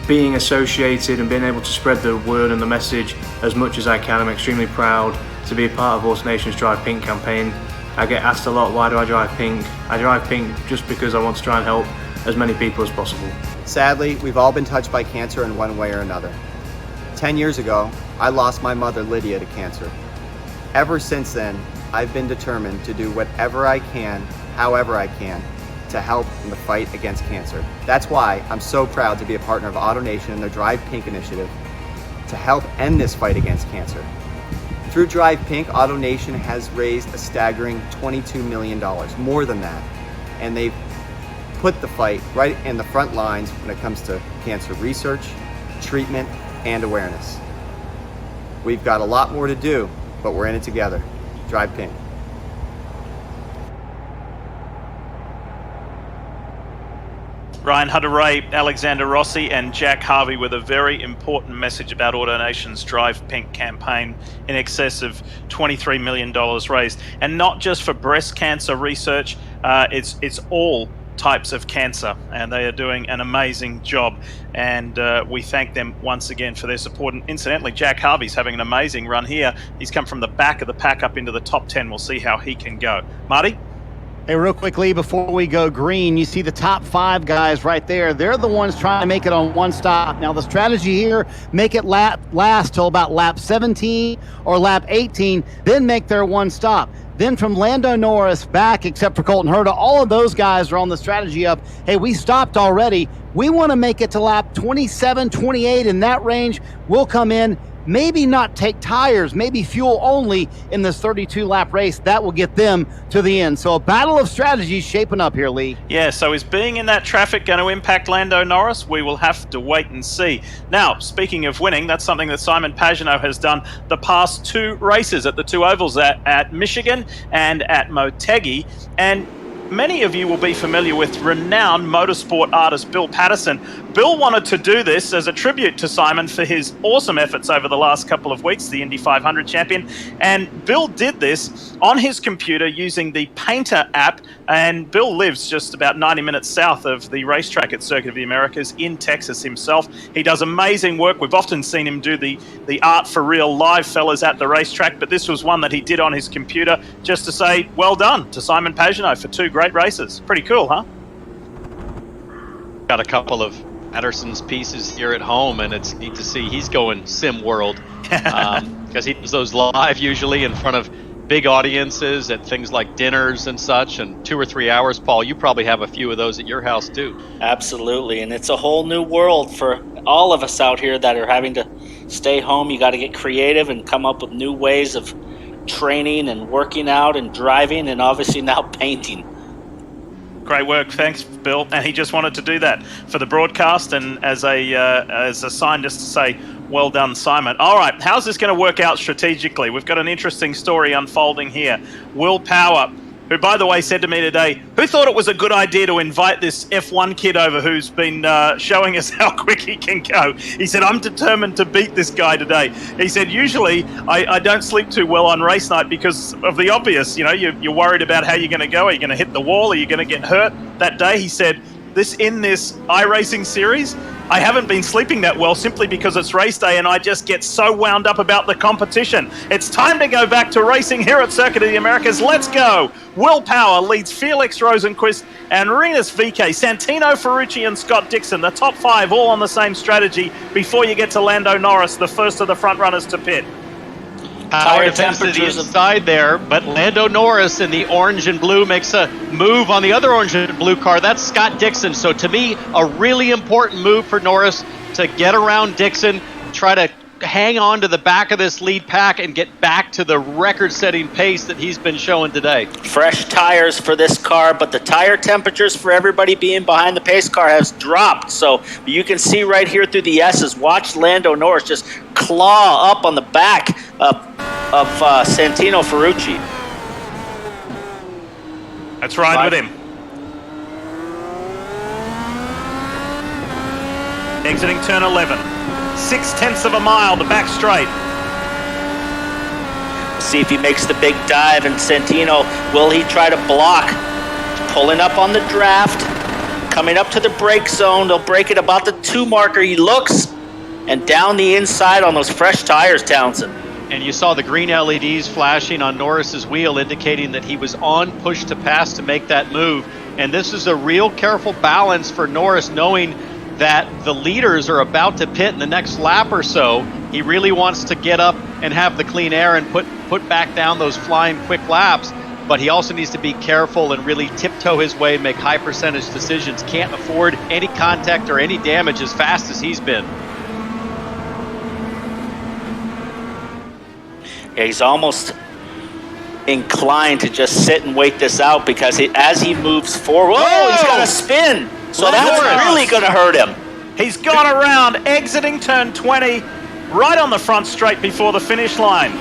being associated and being able to spread the word and the message as much as I can, I'm extremely proud to be a part of AutoNation's Drive Pink campaign. I get asked a lot, why do I drive pink? I drive pink just because I want to try and help as many people as possible. Sadly, we've all been touched by cancer in one way or another. 10 years ago, I lost my mother Lydia to cancer. Ever since then, I've been determined to do whatever I can, however I can, to help in the fight against cancer. That's why I'm so proud to be a partner of AutoNation and their Drive Pink initiative to help end this fight against cancer. Through Drive Pink, AutoNation has raised a staggering $22 million, more than that. And they've put the fight right in the front lines when it comes to cancer research, treatment, and awareness. We've got a lot more to do, but we're in it together. Drive Pink. Ryan Hunter-Ray, Alexander Rossi and Jack Harvey with a very important message about AutoNation's Drive Pink campaign, in excess of $23 million raised. And not just for breast cancer research, it's all types of cancer, and they are doing an amazing job, and we thank them once again for their support. And incidentally, Jack Harvey's having an amazing run here. He's come from the back of the pack up into the top 10. We'll see how he can go. Marty? Hey, real quickly, before we go green, you see the top 5 guys right there. They're the ones trying to make it on one stop. Now, the strategy here, make it last till about lap 17 or lap 18, then make their one stop. Then from Lando Norris back, except for Colton Herta, all of those guys are on the strategy of, hey, we stopped already. We want to make it to lap 27, 28 in that range. We'll come in, maybe not take tires, maybe fuel only in this 32-lap race. That will get them to the end. So a battle of strategies shaping up here, Lee. Yeah, so is being in that traffic going to impact Lando Norris? We will have to wait and see. Now, speaking of winning, that's something that Simon Pagenaud has done the past 2 races at the 2 ovals at Michigan and at Motegi. And many of you will be familiar with renowned motorsport artist Bill Patterson. Bill wanted to do this as a tribute to Simon for his awesome efforts over the last couple of weeks, the Indy 500 champion. And Bill did this on his computer using the Painter app. And Bill lives just about 90 minutes south of the racetrack at Circuit of the Americas in Texas himself. He does amazing work. We've often seen him do the art for real live fellas at the racetrack, but this was one that he did on his computer just to say, well done to Simon Pagenaud for 2 great races. Pretty cool, huh? Got a couple of Patterson's pieces here at home, and it's neat to see he's going sim world because he does those live usually in front of big audiences at things like dinners and such, and 2 or 3 hours. Paul, you probably have a few of those at your house too. Absolutely, and it's a whole new world for all of us out here that are having to stay home. You got to get creative and come up with new ways of training and working out and driving, and obviously now painting. Great work, thanks, Bill. And he just wanted to do that for the broadcast and as a sign just to say, well done, Simon. All right, how's this going to work out strategically? We've got an interesting story unfolding here. Will Power, who, by the way, said to me today, who thought it was a good idea to invite this F1 kid over who's been showing us how quick he can go. He said, I'm determined to beat this guy today. He said, usually I don't sleep too well on race night because of the obvious. You know, you're worried about how you're going to go. Are you going to hit the wall? Are you going to get hurt that day? He said, in this iRacing series, I haven't been sleeping that well simply because it's race day and I just get so wound up about the competition. It's time to go back to racing here at Circuit of the Americas. Let's go. Will Power leads Felix Rosenquist and Rinus VeeKay, Santino Ferrucci and Scott Dixon. The top 5 all on the same strategy before you get to Lando Norris, the first of the front runners to pit. Power defense to the inside there, but Lando Norris in the orange and blue makes a move on the other orange and blue car. That's Scott Dixon. So to me, a really important move for Norris to get around Dixon, try to hang on to the back of this lead pack and get back to the record-setting pace that he's been showing today. Fresh tires for this car, but the tire temperatures for everybody being behind the pace car has dropped. So you can see right here through the S's, watch Lando Norris just claw up on the back of Santino Ferrucci. Let's ride with him. Exiting turn 11. 0.6 of a mile to back straight. See if he makes the big dive, and Santino, will he try to block? Pulling up on the draft, coming up to the brake zone. They'll break it about the 2 marker. He looks, and down the inside on those fresh tires, Townsend. And you saw the green LEDs flashing on Norris's wheel, indicating that he was on push to pass to make that move. And this is a real careful balance for Norris, knowing that the leaders are about to pit in the next lap or so. He really wants to get up and have the clean air and put back down those flying quick laps. But he also needs to be careful and really tiptoe his way, make high percentage decisions. Can't afford any contact or any damage as fast as he's been. Yeah, he's almost inclined to just sit and wait this out, because as he moves forward, whoa, he's got a spin. So that's really going to hurt him. He's gone around, exiting turn 20, right on the front straight before the finish line.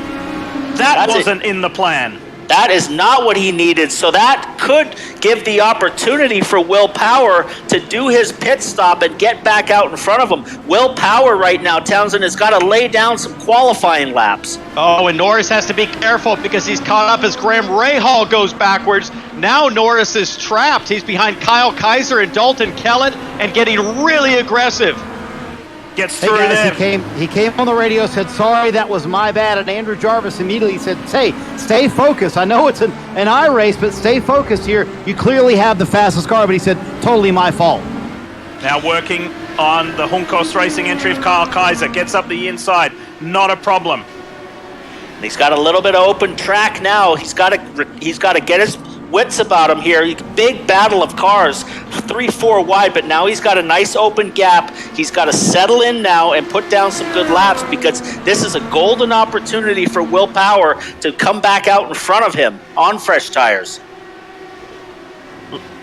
That wasn't in the plan. That is not what he needed. So that could give the opportunity for Will Power to do his pit stop and get back out in front of him. Will Power right now, Townsend, has got to lay down some qualifying laps. Oh, and Norris has to be careful because he's caught up as Graham Rahal goes backwards. Now Norris is trapped. He's behind Kyle Kaiser and Dalton Kellett and getting really aggressive. Gets through there. He came on the radio, said, sorry, that was my bad. And Andrew Jarvis immediately said, hey, stay focused. I know it's an iRace, but stay focused here. You clearly have the fastest car. But he said, totally my fault. Now working on the Juncos Racing entry of Kyle Kaiser. Gets up the inside. Not a problem. He's got a little bit of open track now. He's got to get his wits about him here. Big battle of cars, 3-4 wide, but now he's got a nice open gap. He's got to settle in now and put down some good laps, because this is a golden opportunity for Will Power to come back out in front of him on fresh tires.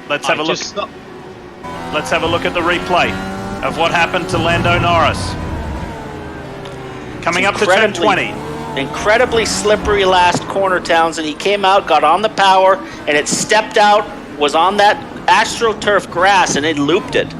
Let's have a look. Let's have a look at the replay of what happened to Lando Norris. Coming up to turn 20. Incredibly slippery last corner, Townsend. He came out, got on the power, and it stepped out, was on that AstroTurf grass, and it looped it.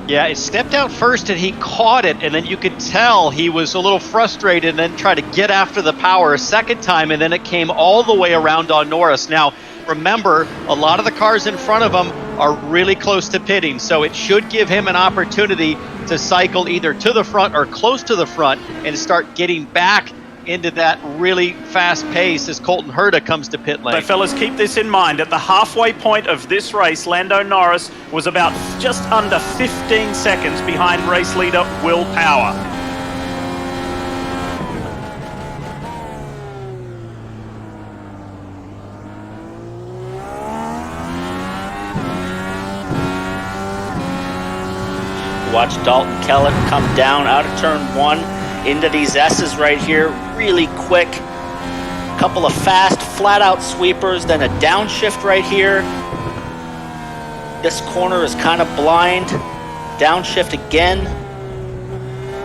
Yeah, it stepped out first, and he caught it, and then you could tell he was a little frustrated and then tried to get after the power a second time, and then it came all the way around on Norris. Now, remember, a lot of the cars in front of him are really close to pitting, so it should give him an opportunity to cycle either to the front or close to the front and start getting back into that really fast pace as Colton Herta comes to pit lane. So fellas, keep this in mind. At the halfway point of this race, Lando Norris was about just under 15 seconds behind race leader Will Power. Watch Dalton Kellett come down out of turn 1 into these S's right here, really quick. Couple of fast, flat-out sweepers, then a downshift right here. This corner is kind of blind. Downshift again.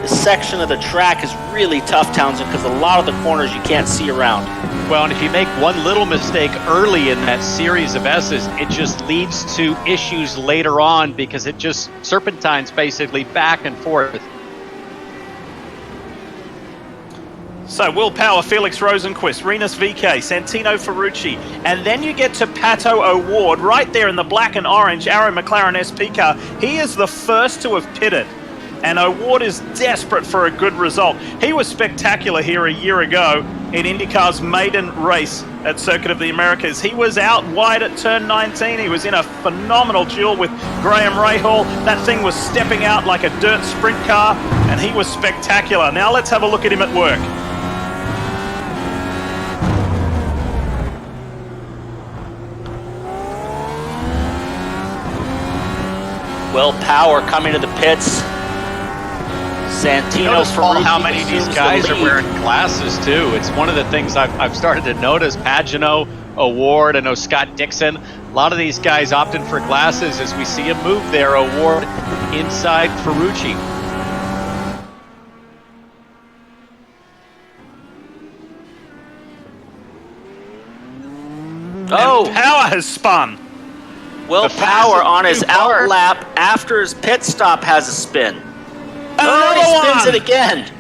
This section of the track is really tough, Townsend, because a lot of the corners you can't see around. Well, and if you make one little mistake early in that series of S's, it just leads to issues later on, because it just serpentines basically back and forth. So Will Power, Felix Rosenquist, Rinus VK, Santino Ferrucci, and then you get to Pato O'Ward right there in the black and orange Arrow McLaren SP car. He is the first to have pitted, and O'Ward is desperate for a good result. He was spectacular here a year ago in IndyCar's maiden race at Circuit of the Americas. He was out wide at turn 19. He was in a phenomenal duel with Graham Rahal. That thing was stepping out like a dirt sprint car, and he was spectacular. Now let's have a look at him at work. Will Power coming to the pits. Santino Notice, Paul, Ferrucci how many of these guys are wearing glasses too. It's one of the things I've started to notice. Pagano, O'Ward, I know Scott Dixon. A lot of these guys opting for glasses as we see a move there. O'Ward inside Ferrucci. Oh, and Power has spun. Will Power on his out lap after his pit stop has a spin. Another he spins one. it again.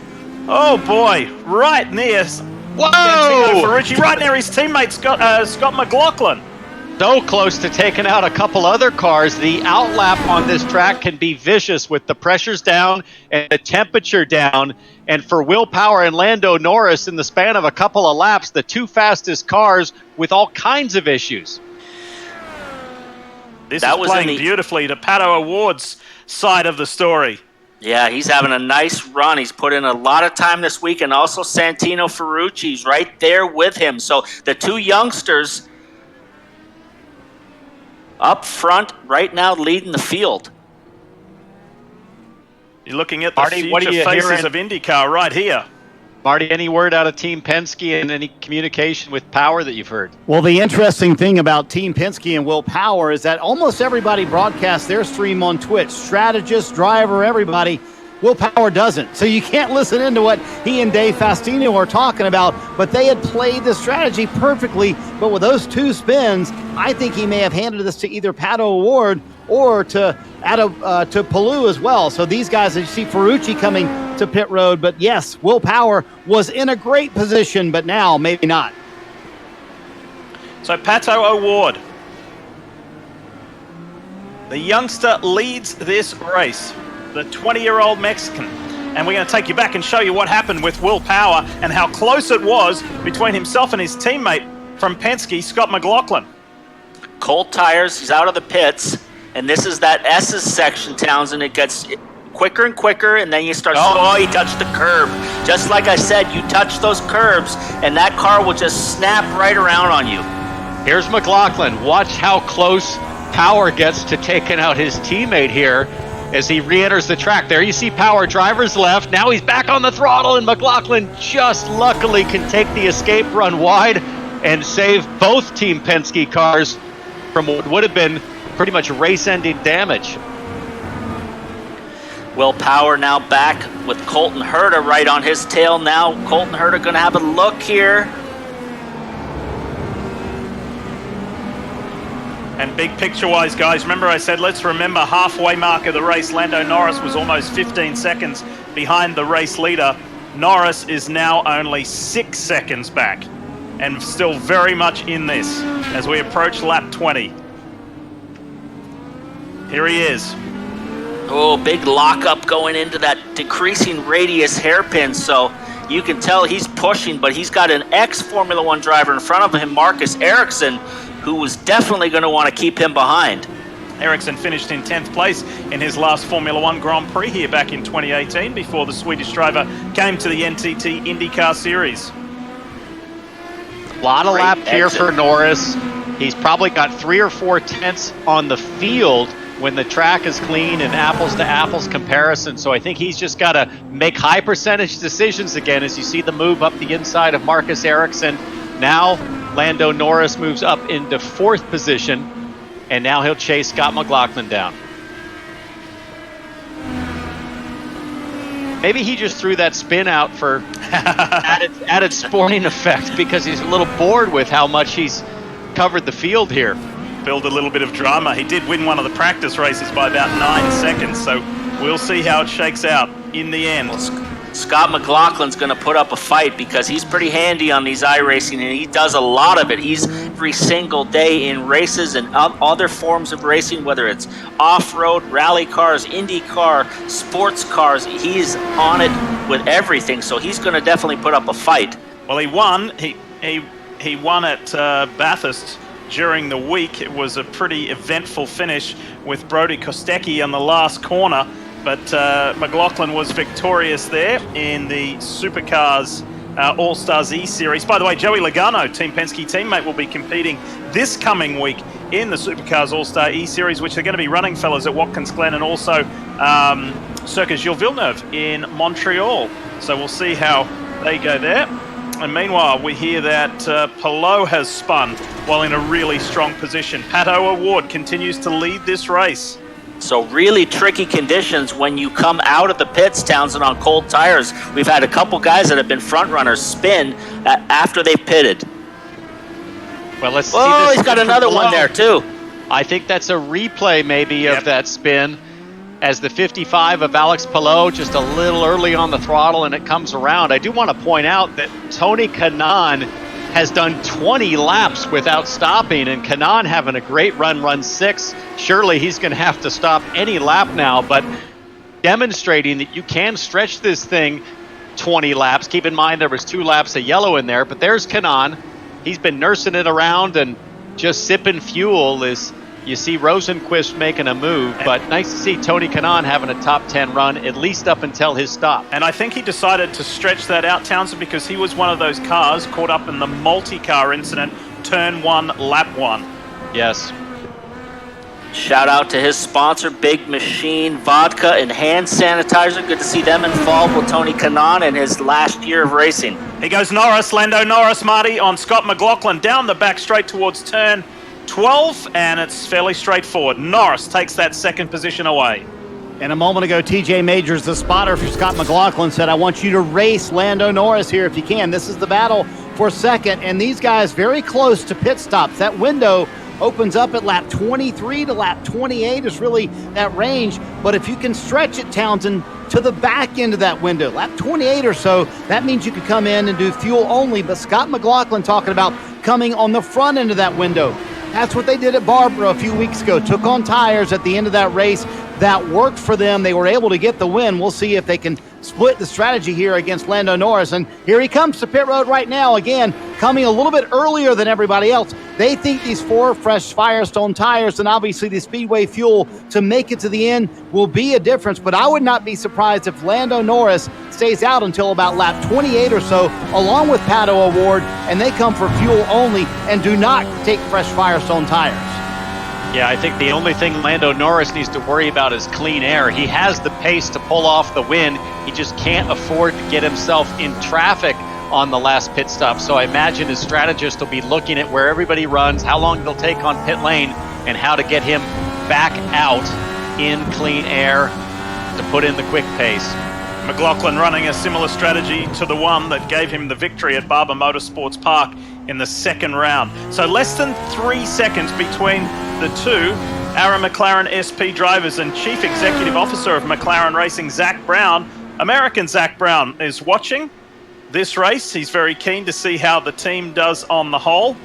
Oh boy, right near. Whoa! Ferrucci, right near his teammate Scott McLaughlin. So close to taking out a couple other cars. The outlap on this track can be vicious with the pressures down and the temperature down. And for Will Power and Lando Norris, in the span of a couple of laps, the two fastest cars with all kinds of issues. This is playing beautifully to Pato O'Ward's side of the story. Yeah, he's having a nice run. He's put in a lot of time this week, and also Santino Ferrucci's right there with him. So the two youngsters up front right now leading the field. You're looking at the Marty, what are future you faces hearing? of IndyCar right here. Marty, any word out of Team Penske and any communication with Power that you've heard? Well, the interesting thing about Team Penske and Will Power is that almost everybody broadcasts their stream on Twitch. Strategist, driver, everybody. Will Power doesn't. So you can't listen into what he and Dave Faustino are talking about, but they had played the strategy perfectly. But with those two spins, I think he may have handed this to either Pato O'Ward or to Palou as well. So these guys, as you see Ferrucci coming to pit road, but yes, Will Power was in a great position, but now maybe not. So Pato O'Ward, the youngster, leads this race, the 20-year-old Mexican. And we're going to take you back and show you what happened with Will Power and how close it was between himself and his teammate from Penske, Scott McLaughlin. Cold tires, he's out of the pits, and this is that S's section, Townsend. It gets quicker and quicker, and then you start, oh, he touched the curb. Just like I said, you touch those curbs, and that car will just snap right around on you. Here's McLaughlin. Watch how close Power gets to taking out his teammate here as he re-enters the track. There you see Power, driver's left. Now he's back on the throttle, and McLaughlin just luckily can take the escape run wide and save both Team Penske cars from what would have been pretty much race-ending damage. Will Power now back with Colton Herta right on his tail now. Colton Herta going to have a look here. And big picture-wise, guys, remember I said let's remember halfway mark of the race. Lando Norris was almost 15 seconds behind the race leader. Norris is now only 6 seconds back and still very much in this as we approach lap 20. Here he is. Oh, big lockup going into that decreasing radius hairpin, so you can tell he's pushing, but he's got an ex-Formula One driver in front of him, Marcus Ericsson, who was definitely going to want to keep him behind. Ericsson finished in 10th place in his last Formula One Grand Prix here back in 2018 before the Swedish driver came to the NTT IndyCar Series. A lot of lap here for Norris. He's probably got 3 or 4 tenths on the field when the track is clean and apples to apples comparison. So I think he's just got to make high percentage decisions again as you see the move up the inside of Marcus Ericsson. Now Lando Norris moves up into 4th position, and now he'll chase Scott McLaughlin down. Maybe he just threw that spin out for added sporting effect because he's a little bored with how much he's covered the field here. Build a little bit of drama. He did win one of the practice races by about 9 seconds, so we'll see how it shakes out in the end. Scott McLaughlin's going to put up a fight because he's pretty handy on these iRacing, and he does a lot of it. He's every single day in races and other forms of racing, whether it's off-road, rally cars, IndyCar, sports cars. He's on it with everything, so he's going to definitely put up a fight. Well, he won. He won at Bathurst during the week. It was a pretty eventful finish with Brody Kostecki on the last corner. But McLaughlin was victorious there in the Supercars All-Stars E-Series. By the way, Joey Logano, Team Penske teammate, will be competing this coming week in the Supercars All-Star E-Series, which they're going to be running, fellas, at Watkins Glen and also Circuit Gilles Villeneuve in Montreal. So we'll see how they go there. And meanwhile, we hear that Palou has spun while in a really strong position. Pato O'Ward continues to lead this race. So really tricky conditions when you come out of the pits, Townsend, on cold tires. We've had a couple guys that have been front runners spin after they've pitted. Well, let's see. Oh, he's got another one there too. I think that's a replay maybe of that spin as the 55 of Alex Palou just a little early on the throttle and it comes around. I do want to point out that Tony Kanaan has done 20 laps without stopping, and Kanaan having a great run 6. Surely he's going to have to stop any lap now, but demonstrating that you can stretch this thing 20 laps. Keep in mind there was 2 laps of yellow in there, but there's Kanaan. He's been nursing it around and just sipping fuel as you see Rosenquist making a move, but nice to see Tony Kanaan having a top 10 run, at least up until his stop. And I think he decided to stretch that out, Townsend, because he was one of those cars caught up in the multi-car incident, turn 1, lap 1. Yes. Shout out to his sponsor, Big Machine Vodka and Hand Sanitizer. Good to see them involved with Tony Kanaan in his last year of racing. Here goes Norris, Lando Norris, Marty, on Scott McLaughlin, down the back straight towards turn 12, and it's fairly straightforward. Norris takes that second position away. And a moment ago, TJ Majors, the spotter for Scott McLaughlin, said, I want you to race Lando Norris here if you can. This is the battle for second, and these guys very close to pit stops. That window opens up at lap 23 to lap 28 is really that range, but if you can stretch it, Townsend, to the back end of that window, lap 28 or so, that means you could come in and do fuel only, but Scott McLaughlin talking about coming on the front end of that window. That's what they did at Barbara a few weeks ago. Took on tires at the end of that race. That worked for them. They were able to get the win. We'll see if they can split the strategy here against Lando Norris. And here he comes to pit road right now. Again, coming a little bit earlier than everybody else. They think these 4 fresh Firestone tires and obviously the Speedway fuel to make it to the end will be a difference. But I would not be surprised if Lando Norris stays out until about lap 28 or so, along with Pato O'Ward, and they come for fuel only and do not take fresh Firestone tires. Yeah, I think the only thing Lando Norris needs to worry about is clean air. He has the pace to pull off the win. He just can't afford to get himself in traffic on the last pit stop. So I imagine his strategist will be looking at where everybody runs, how long it'll take on pit lane, and how to get him back out in clean air to put in the quick pace. McLaughlin running a similar strategy to the one that gave him the victory at Barber Motorsports Park in the second round. So less than 3 seconds between the two. Aaron McLaren SP drivers and Chief Executive Officer of McLaren Racing, Zach Brown, American Zach Brown, is watching this race. He's very keen to see how the team does on the whole.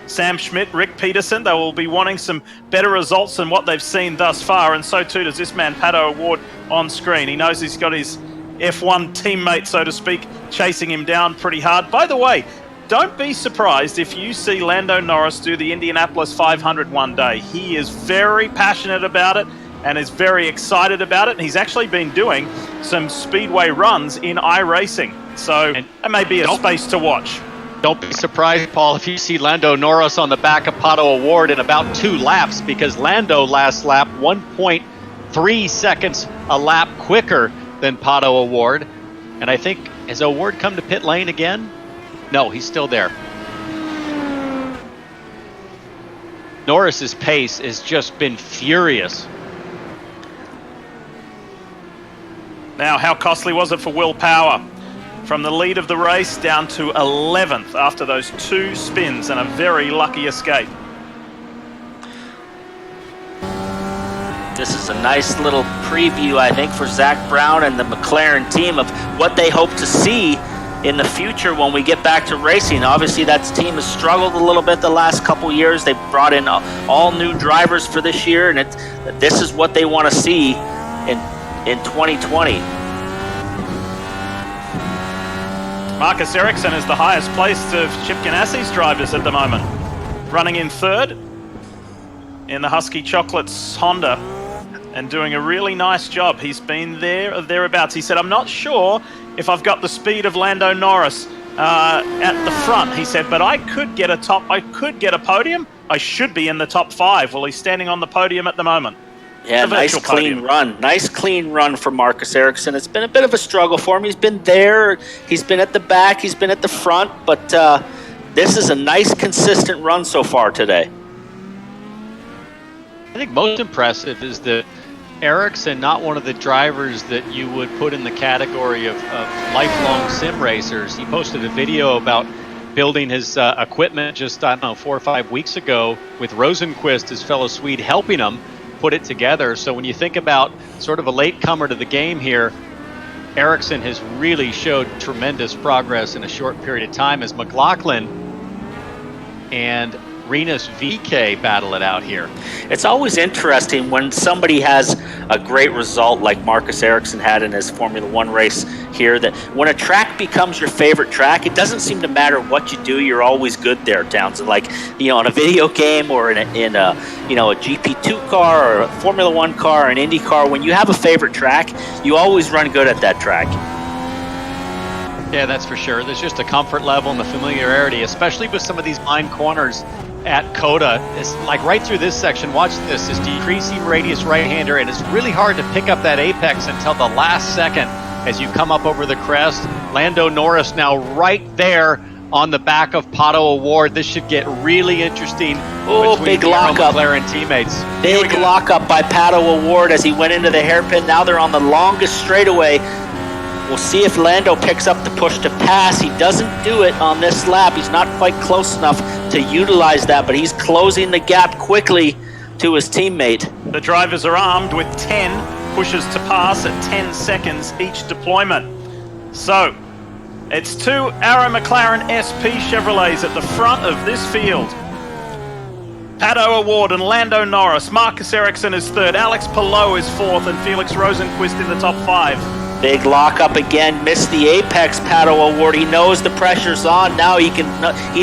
Sam Schmidt, Rick Peterson, they will be wanting some better results than what they've seen thus far, and so too does this man, Pato O'Ward, on screen. He knows he's got his F1 teammate, so to speak, chasing him down pretty hard. By the way, don't be surprised if you see Lando Norris do the Indianapolis 500 one day. He is very passionate about it and is very excited about it. And he's actually been doing some speedway runs in iRacing. So that may be a space to watch. Don't be surprised, Paul, if you see Lando Norris on the back of Pato O'Ward in about 2 laps, because Lando last lap 1.3 seconds a lap quicker than Pato O'Ward. And I think, has O'Ward come to pit lane again? No, he's still there. Norris's pace has just been furious. Now, how costly was it for Will Power? From the lead of the race down to 11th after those 2 spins and a very lucky escape. This is a nice little preview, I think, for Zach Brown and the McLaren team of what they hope to see in the future when we get back to racing. Obviously, that team has struggled a little bit the last couple years. They brought in all new drivers for this year, and this is what they want to see in 2020. Marcus Ericsson is the highest placed of Chip Ganassi's drivers at the moment, running in third in the Husky Chocolates Honda and doing a really nice job. He's been there or thereabouts. He said, I'm not sure if I've got the speed of Lando Norris at the front, he said, but I could get a podium. I should be in the top 5. Well, he's standing on the podium at the moment. Yeah, nice clean run. Nice clean run for Marcus Ericsson. It's been a bit of a struggle for him. He's been there, he's been at the back, he's been at the front, but this is a nice consistent run so far today. I think most impressive is that Ericsson, not one of the drivers that you would put in the category of lifelong sim racers. He posted a video about building his equipment just, 4 or 5 weeks ago with Rosenqvist, his fellow Swede, helping him put it together. So when you think about sort of a latecomer to the game here, Ericsson has really showed tremendous progress in a short period of time as McLaughlin and Rinus VK battle it out here. It's always interesting when somebody has a great result like Marcus Ericsson had in his Formula One race here, that when a track becomes your favorite track, it doesn't seem to matter what you do, you're always good there, Townsend. Like, in a video game or in a GP2 car or a Formula One car or an Indy car, when you have a favorite track, you always run good at that track. Yeah, that's for sure. There's just a comfort level and the familiarity, especially with some of these line corners at COTA. It's like right through this section. Watch this decreasing radius right-hander, and it's really hard to pick up that apex until the last second as you come up over the crest. Lando Norris now right there on the back of Pato O'Ward. This should get really interesting. Oh, big lockup. McLaren teammates. Big lockup by Pato O'Ward as he went into the hairpin. Now they're on the longest straightaway. We'll see if Lando picks up the push to pass. He doesn't do it on this lap. He's not quite close enough to utilize that, but he's closing the gap quickly to his teammate. The drivers are armed with 10 pushes to pass at 10 seconds each deployment. So, it's 2 Arrow McLaren SP Chevrolets at the front of this field. Pato O'Ward and Lando Norris. Marcus Ericsson is third. Alex Palou is fourth, and Felix Rosenqvist in the top 5. Big lockup again, missed the apex. Pato O'Ward, he knows the pressure's on. Now he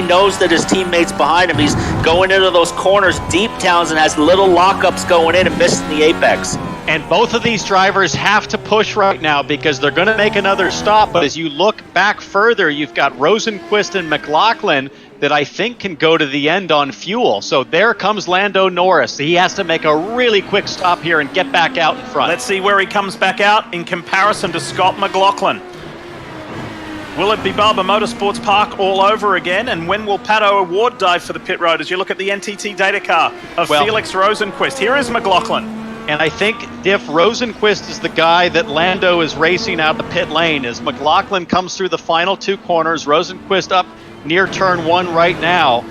knows that his teammate's behind him. He's going into those corners deep. Townsend has little lockups going in and missing the apex. And both of these drivers have to push right now because they're going to make another stop. But as you look back further, you've got Rosenqvist and McLaughlin that I think can go to the end on fuel. So there comes Lando Norris. He has to make a really quick stop here and get back out in front. Let's see where he comes back out in comparison to Scott McLaughlin. Will it be Barber Motorsports Park all over again? And when will Pato O'Ward dive for the pit road as you look at the NTT data car of Felix Rosenqvist? Here is McLaughlin. And I think if Rosenqvist is the guy that Lando is racing out the pit lane, as McLaughlin comes through the final 2 corners, Rosenqvist up near turn 1 right now.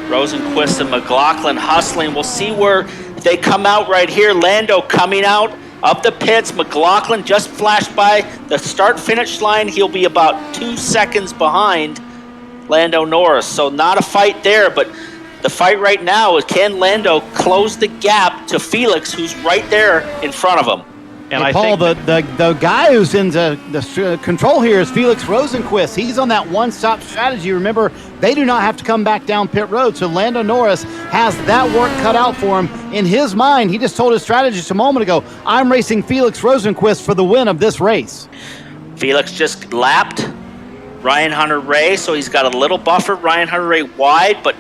Rosenqvist and McLaughlin hustling. We'll see where they come out right here. Lando coming out of the pits. McLaughlin just flashed by the start-finish line. He'll be about 2 seconds behind Lando Norris. So not a fight there, but the fight right now is, can Lando close the gap to Felix, who's right there in front of him? And hey, Paul, the guy who's in the control here is Felix Rosenqvist. He's on that one-stop strategy. Remember, they do not have to come back down pit road, so Lando Norris has that work cut out for him. In his mind, he just told his strategist a moment ago, I'm racing Felix Rosenqvist for the win of this race. Felix just lapped Ryan Hunter-Reay, so he's got a little buffer. Ryan Hunter-Reay wide, but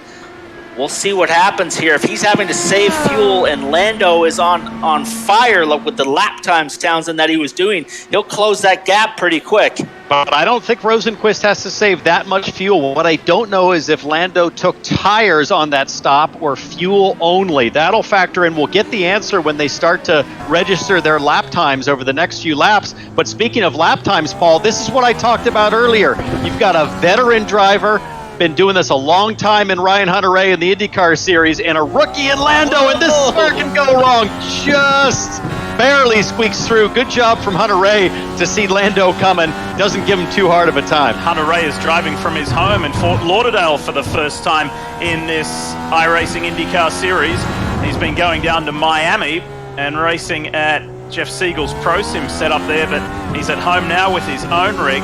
we'll see what happens here. If he's having to save fuel and Lando is on fire with the lap times, Townsend, that he was doing, he'll close that gap pretty quick. But I don't think Rosenqvist has to save that much fuel. What I don't know is if Lando took tires on that stop or fuel only. That'll factor in. We'll get the answer when they start to register their lap times over the next few laps. But speaking of lap times, Paul, this is what I talked about earlier. You've got a veteran driver been doing this a long time in Ryan Hunter-Reay in the IndyCar series, and a rookie in Lando, and this is where it can go wrong. Just barely squeaks through. Good job from Hunter-Reay to see Lando coming. Doesn't give him too hard of a time. Hunter-Reay is driving from his home in Fort Lauderdale for the first time in this iRacing IndyCar series. He's been going down to Miami and racing at Jeff Siegel's Pro Sim setup there, but he's at home now with his own rig.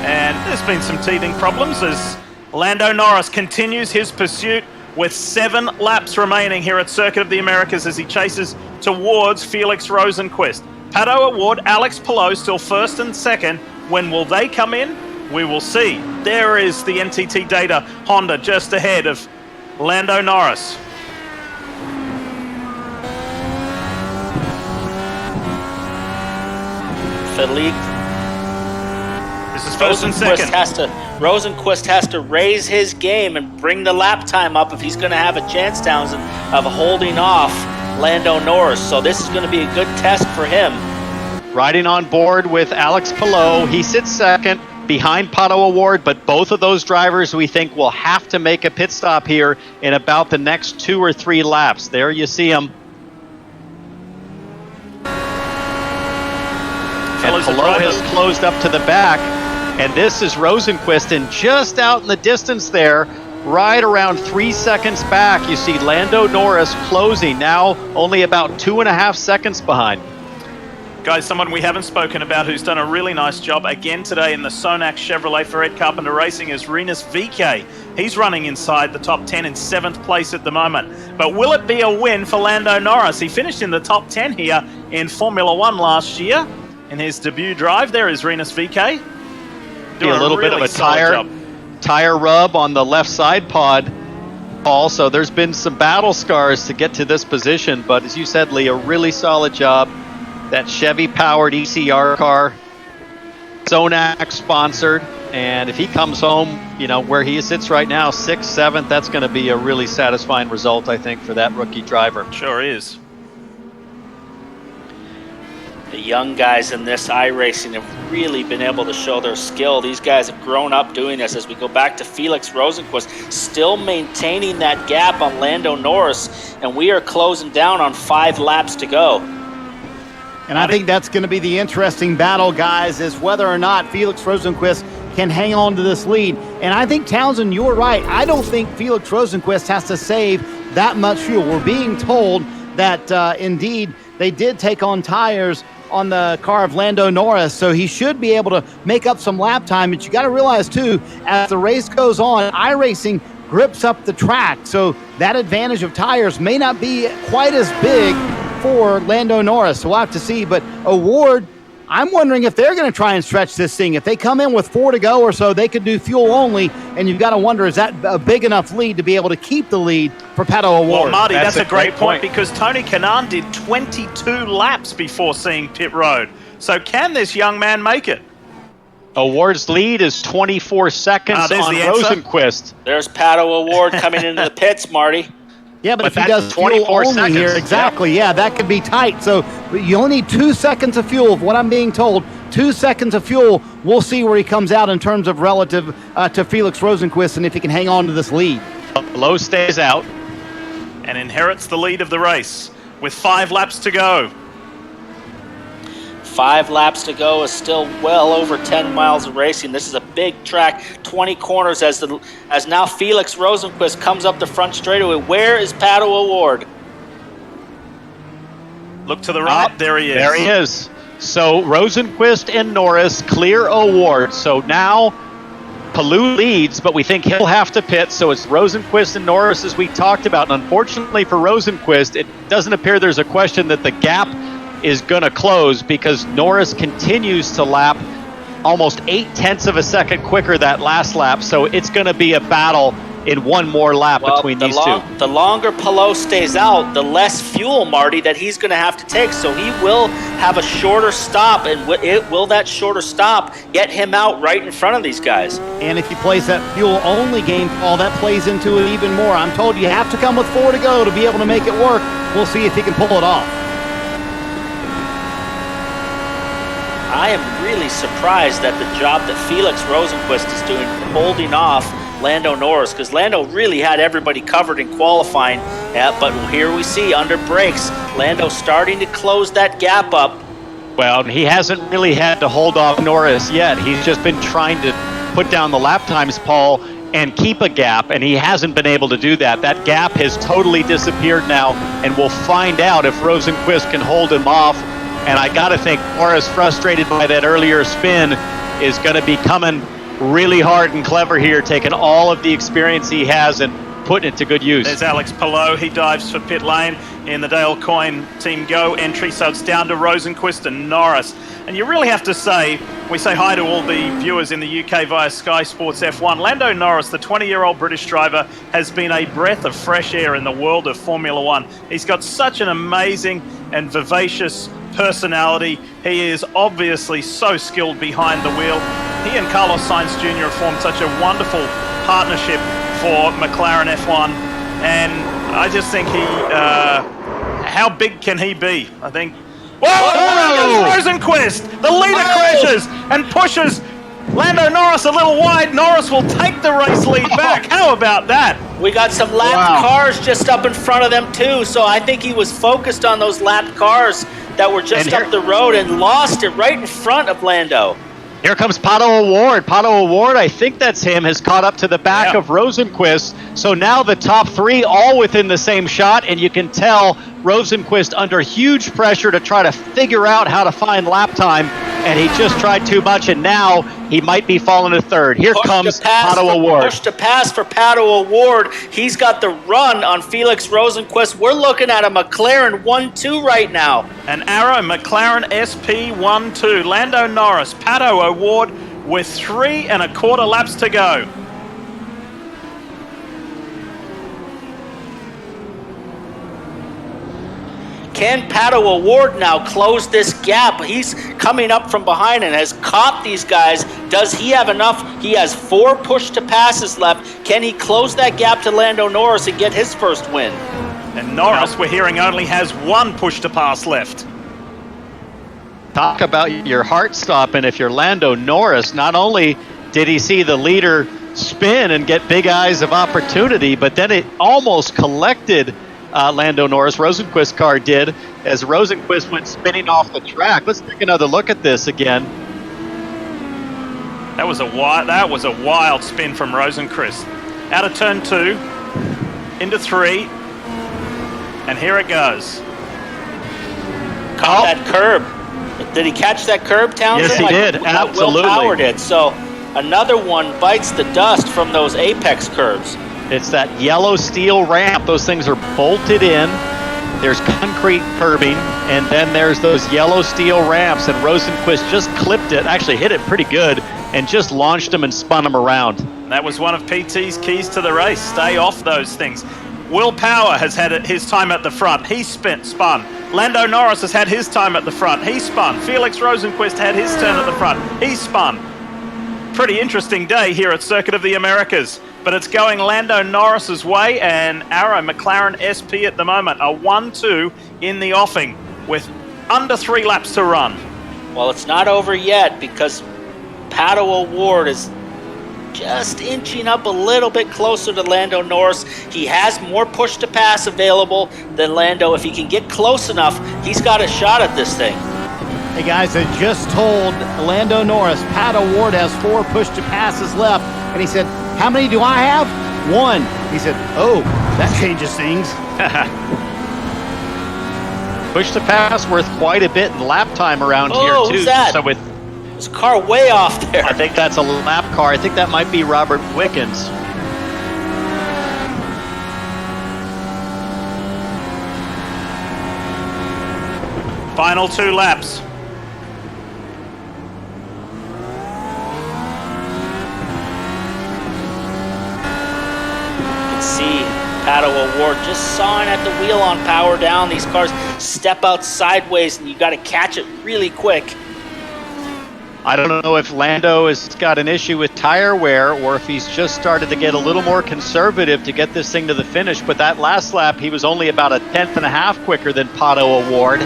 And there's been some teething problems as Lando Norris continues his pursuit with 7 laps remaining here at Circuit of the Americas as he chases towards Felix Rosenqvist. Pato O'Ward, Alex Palou still first and second. When will they come in? We will see. There is the NTT Data Honda just ahead of Lando Norris. This is first and second. Rosenqvist has to raise his game and bring the lap time up if he's going to have a chance, Townsend, of holding off Lando Norris. So this is going to be a good test for him. Riding on board with Alex Palou. He sits second behind Pato O'Ward, but both of those drivers we think will have to make a pit stop here in about the next 2 or 3 laps. There you see him. And Palou has closed up to the back, and this is Rosenqvist, and just out in the distance there, right around 3 seconds back, you see Lando Norris closing, now only about 2.5 seconds behind. Guys, someone we haven't spoken about who's done a really nice job again today in the Sonax Chevrolet for Ed Carpenter Racing is Rinus VK. He's running inside the top 10 in 7th place at the moment. But will it be a win for Lando Norris? He finished in the top 10 here in Formula One last year. In his debut drive, there is Rinus VK. Doing a little bit of a tire rub on the left side pod. Also, there's been some battle scars to get to this position, but as you said, Lee, a really solid job. That Chevy-powered ECR car, Sonax sponsored, and if he comes home, you know, where he sits right now, 6th, 7th, that's going to be a really satisfying result, I think, for that rookie driver. Sure is. The young guys in this iRacing have really been able to show their skill. These guys have grown up doing this. As we go back to Felix Rosenqvist, still maintaining that gap on Lando Norris, and we are closing down on 5 laps to go. And I think that's going to be the interesting battle, guys, is whether or not Felix Rosenqvist can hang on to this lead. And I think, Townsend, you're right. I don't think Felix Rosenqvist has to save that much fuel. We're being told that, indeed, they did take on tires on the car of Lando Norris, so he should be able to make up some lap time. But you got to realize, too, as the race goes on, iRacing grips up the track, so that advantage of tires may not be quite as big for Lando Norris. So we'll have to see. But O'Ward, I'm wondering if they're going to try and stretch this thing. If they come in with 4 to go or so, they could do fuel only, and you've got to wonder, is that a big enough lead to be able to keep the lead for Pato O'Ward? Well, Marty, that's a great point because Tony Kanaan did 22 laps before seeing pit road. So can this young man make it? O'Ward's lead is 24 seconds on Rosenqvist. There's Pato O'Ward coming into the pits, Marty. Yeah, but if he does fuel only here, exactly, yeah, that could be tight. So you only need 2 seconds of fuel, what I'm being told. 2 seconds of fuel. We'll see where he comes out in terms of relative to Felix Rosenqvist and if he can hang on to this lead. Low stays out. And inherits the lead of the race with 5 laps to go. 5 laps to go is still well over 10 miles of racing. This is a big track, 20 corners as now Felix Rosenqvist comes up the front straightaway. Where is Pato O'Ward? Look to the right. There he is. There he is. So Rosenqvist and Norris clear O'Ward. So now Palou leads, but we think he'll have to pit. So it's Rosenqvist and Norris as we talked about. And unfortunately for Rosenqvist, it doesn't appear there's a question that the gap is going to close because Norris continues to lap almost 0.8 of a second quicker that last lap. So it's going to be a battle in one more lap between these two. The longer Palou stays out, the less fuel, Marty, that he's going to have to take. So he will have a shorter stop, and will that shorter stop get him out right in front of these guys? And if he plays that fuel-only game, Paul, that plays into it even more. I'm told you have to come with 4 to go to be able to make it work. We'll see if he can pull it off. I am really surprised at the job that Felix Rosenqvist is doing, holding off Lando Norris, because Lando really had everybody covered in qualifying. But here we see under brakes, Lando starting to close that gap up. Well, he hasn't really had to hold off Norris yet. He's just been trying to put down the lap times, Paul, and keep a gap, and he hasn't been able to do that. That gap has totally disappeared now, and we'll find out if Rosenqvist can hold him off. And I got to think Norris, frustrated by that earlier spin, is going to be coming really hard and clever here, taking all of the experience he has and putting it to good use. There's Alex Palou. He dives for pit lane in the Dale Coyne Team Go entry, so it's down to Rosenqvist and Norris. And you really have to say, we say hi to all the viewers in the UK via Sky Sports F1. Lando Norris, the 20-year-old British driver, has been a breath of fresh air in the world of Formula One. He's got such an amazing and vivacious personality. He is obviously so skilled behind the wheel. He and Carlos Sainz Jr. have formed such a wonderful partnership for McLaren F1, and I just think how big can he be? I think. Whoa! Rosenqvist, the leader crashes and pushes Lando Norris a little wide. Norris will take the race lead back. How about that? We got some lapped cars just up in front of them too, so I think he was focused on those lapped cars that were just up the road and lost it right in front of Lando. Here comes Pato O'Ward. Pato O'Ward, I think that's him, has caught up to the back of Rosenqvist. So now the top three all within the same shot, and you can tell Rosenqvist under huge pressure to try to figure out how to find lap time, and he just tried too much, and now he might be falling to third. Here comes Pato O'Ward. Push to pass for Pato O'Ward. He's got the run on Felix Rosenqvist. We're looking at a McLaren 1-2 right now. An Arrow McLaren SP 1-2. Lando Norris, Pato O'Ward with 3 1/4 laps to go. Can Pato O'Ward now close this gap? He's coming up from behind and has caught these guys. Does he have enough? He has 4 push-to-passes left. Can he close that gap to Lando Norris and get his first win? And Norris, we're hearing, only has 1 push-to-pass left. Talk about your heart stopping if you're Lando Norris. Not only did he see the leader spin and get big eyes of opportunity, but then it almost collected Lando Norris. Rosenqvist's car did, as Rosenqvist went spinning off the track. Let's take another look at this again. That was a wild spin from Rosenqvist. Out of turn 2, into 3, and here it goes. Caught that curb. Did he catch that curb, Townsend? Yes, he did. Absolutely. Will Power did. So another one bites the dust from those apex curbs. It's that yellow steel ramp. Those things are bolted in. There's concrete curbing, and then there's those yellow steel ramps, and Rosenqvist just clipped it, actually hit it pretty good, and just launched him and spun him around. That was one of PT's keys to the race. Stay off those things. Will Power has had his time at the front. He spun. Lando Norris has had his time at the front. He spun. Felix Rosenqvist had his turn at the front. He spun. Pretty interesting day here at Circuit of the Americas. But it's going Lando Norris's way, and Arrow McLaren SP at the moment, a 1-2 in the offing with under 3 laps to run. Well, it's not over yet because Pato O'Ward is just inching up a little bit closer to Lando Norris. He has more push to pass available than Lando. If he can get close enough, he's got a shot at this thing. Hey guys, I just told Lando Norris, Pato O'Ward has 4 push-to-passes left, and he said, how many do I have? 1. He said, oh, that changes things. Push-to-pass worth quite a bit in lap time around here, too. Who's that? So with his car way off there. I think that's a lap car. I think that might be Robert Wickens. Final 2 laps. You can see Pato O'Ward just sawing at the wheel on power down. These cars step out sideways and you got to catch it really quick. I don't know if Lando has got an issue with tire wear or if he's just started to get a little more conservative to get this thing to the finish, but that last lap he was only about 1.5 tenths quicker than Pato O'Ward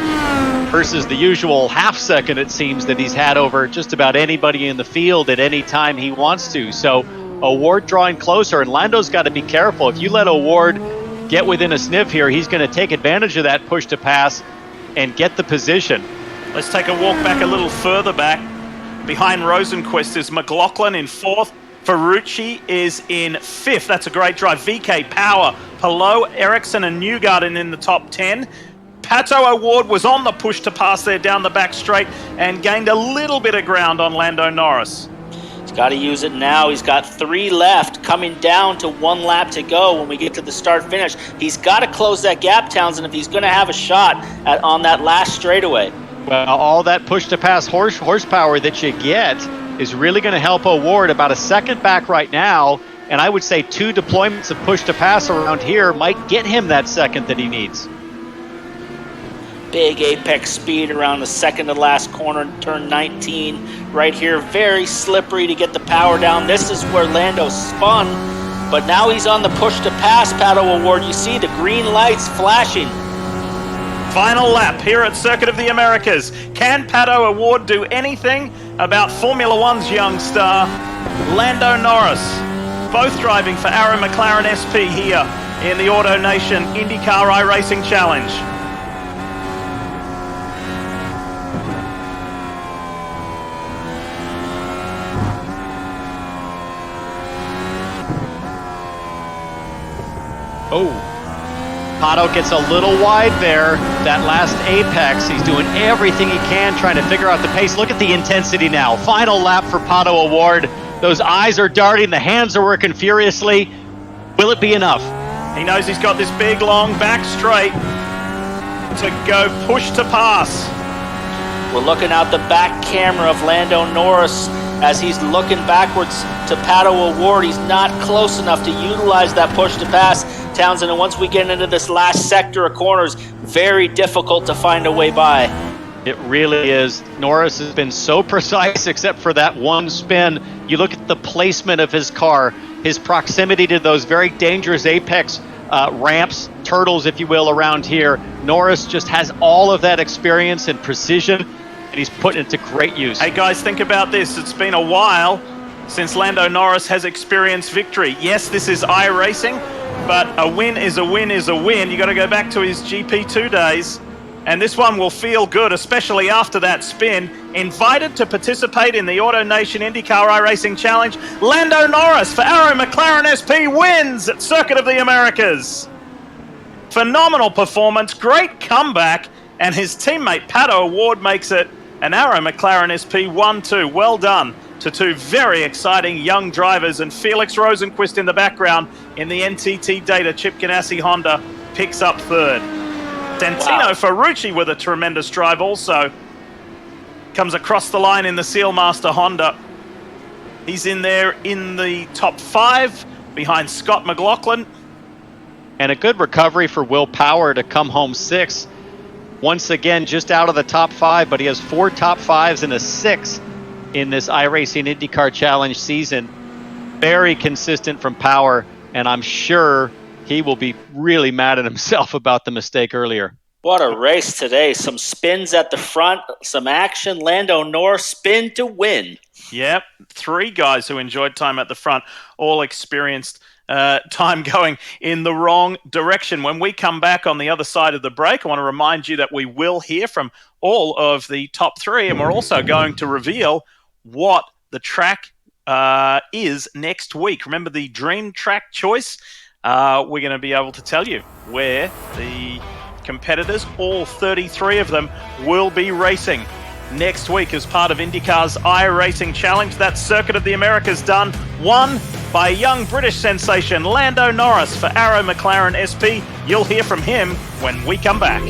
versus the usual half second, it seems, that he's had over just about anybody in the field at any time he wants to. So Award drawing closer, and Lando's got to be careful. If you let Award get within a sniff here, he's going to take advantage of that push to pass and get the position. Let's take a walk back a little further back. Behind Rosenquist is McLaughlin in 4th. Ferrucci is in 5th. That's a great drive. VK, Power, Palou, Ericsson and Newgarden in the top 10. Pato Award was on the push to pass there down the back straight and gained a little bit of ground on Lando Norris. He's got to use it now. He's got 3 left, coming down to 1 lap to go when we get to the start-finish. He's got to close that gap, Townsend, if he's going to have a shot on that last straightaway. Well, all that push-to-pass horsepower that you get is really going to help Award. About a second back right now, and I would say 2 deployments of push-to-pass around here might get him that second that he needs. Big apex speed around the second to last corner, turn 19 right here. Very slippery to get the power down. This is where Lando spun, but now he's on the push to pass, Pato Award. You see the green lights flashing. Final lap here at Circuit of the Americas. Can Pato Award do anything about Formula One's young star, Lando Norris? Both driving for Arrow McLaren SP here in the AutoNation INDYCAR iRacing Challenge. Oh, Pato gets a little wide there. That last apex, he's doing everything he can trying to figure out the pace. Look at the intensity now. Final lap for Pato Award. Those eyes are darting, the hands are working furiously. Will it be enough? He knows he's got this big, long back straight to go push to pass. We're looking out the back camera of Lando Norris as he's looking backwards to Pato Award. He's not close enough to utilize that push to pass, Townsend, and once we get into this last sector of corners, very difficult to find a way by. It really is. Norris has been so precise except for that one spin. You look at the placement of his car, his proximity to those very dangerous apex ramps, turtles, if you will, around here. Norris just has all of that experience and precision, and he's put it to great use. Hey guys, think about this. It's been a while since Lando Norris has experienced victory. Yes, this is iRacing, but a win is a win is a win. You got to go back to his GP2 days, and this one will feel good, especially after that spin. Invited to participate in the AutoNation INDYCAR iRacing Challenge, Lando Norris for Arrow McLaren SP wins at Circuit of the Americas. Phenomenal performance, great comeback, and his teammate Pato Award makes it an Arrow McLaren SP 1-2. Well done to 2 very exciting young drivers, and Felix Rosenquist in the background in the NTT Data Chip Ganassi Honda picks up 3rd. Santino Ferrucci with a tremendous drive also comes across the line in the Sealmaster Honda. He's in there in the top 5 behind Scott McLaughlin. And a good recovery for Will Power to come home 6th. Once again, just out of the top 5, but he has 4 top 5s and a 6 in this iRacing INDYCAR Challenge season. Very consistent from Power, and I'm sure he will be really mad at himself about the mistake earlier. What a race today. Some spins at the front, some action. Lando Norris spin to win. Yep, 3 guys who enjoyed time at the front, all experienced time going in the wrong direction. When we come back on the other side of the break, I want to remind you that we will hear from all of the top 3, and we're also going to reveal what the track is next week. Remember the dream track choice? We're going to be able to tell you where the competitors, all 33 of them, will be racing next week as part of INDYCAR's iRacing Challenge. That Circuit of the Americas done, won by young British sensation Lando Norris for Arrow McLaren SP. You'll hear from him when we come back.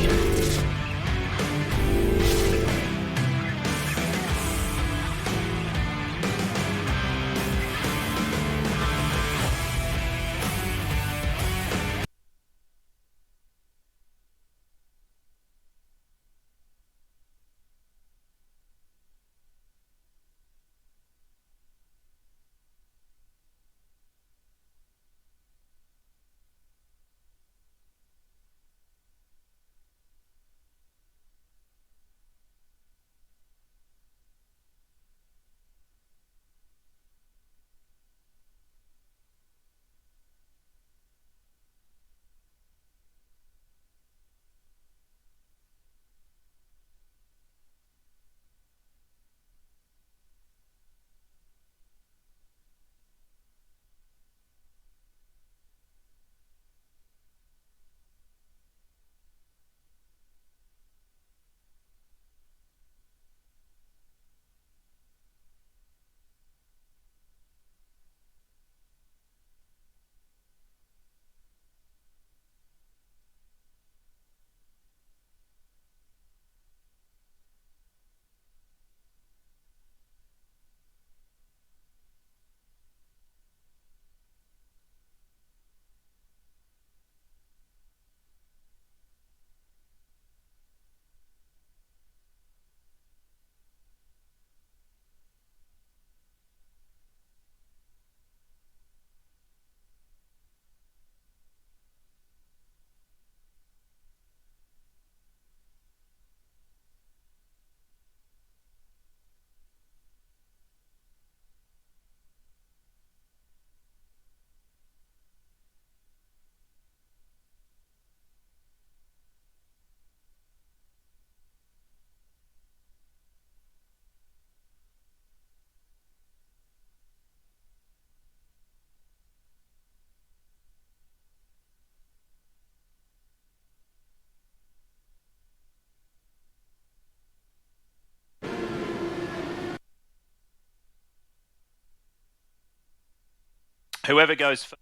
Whoever goes first,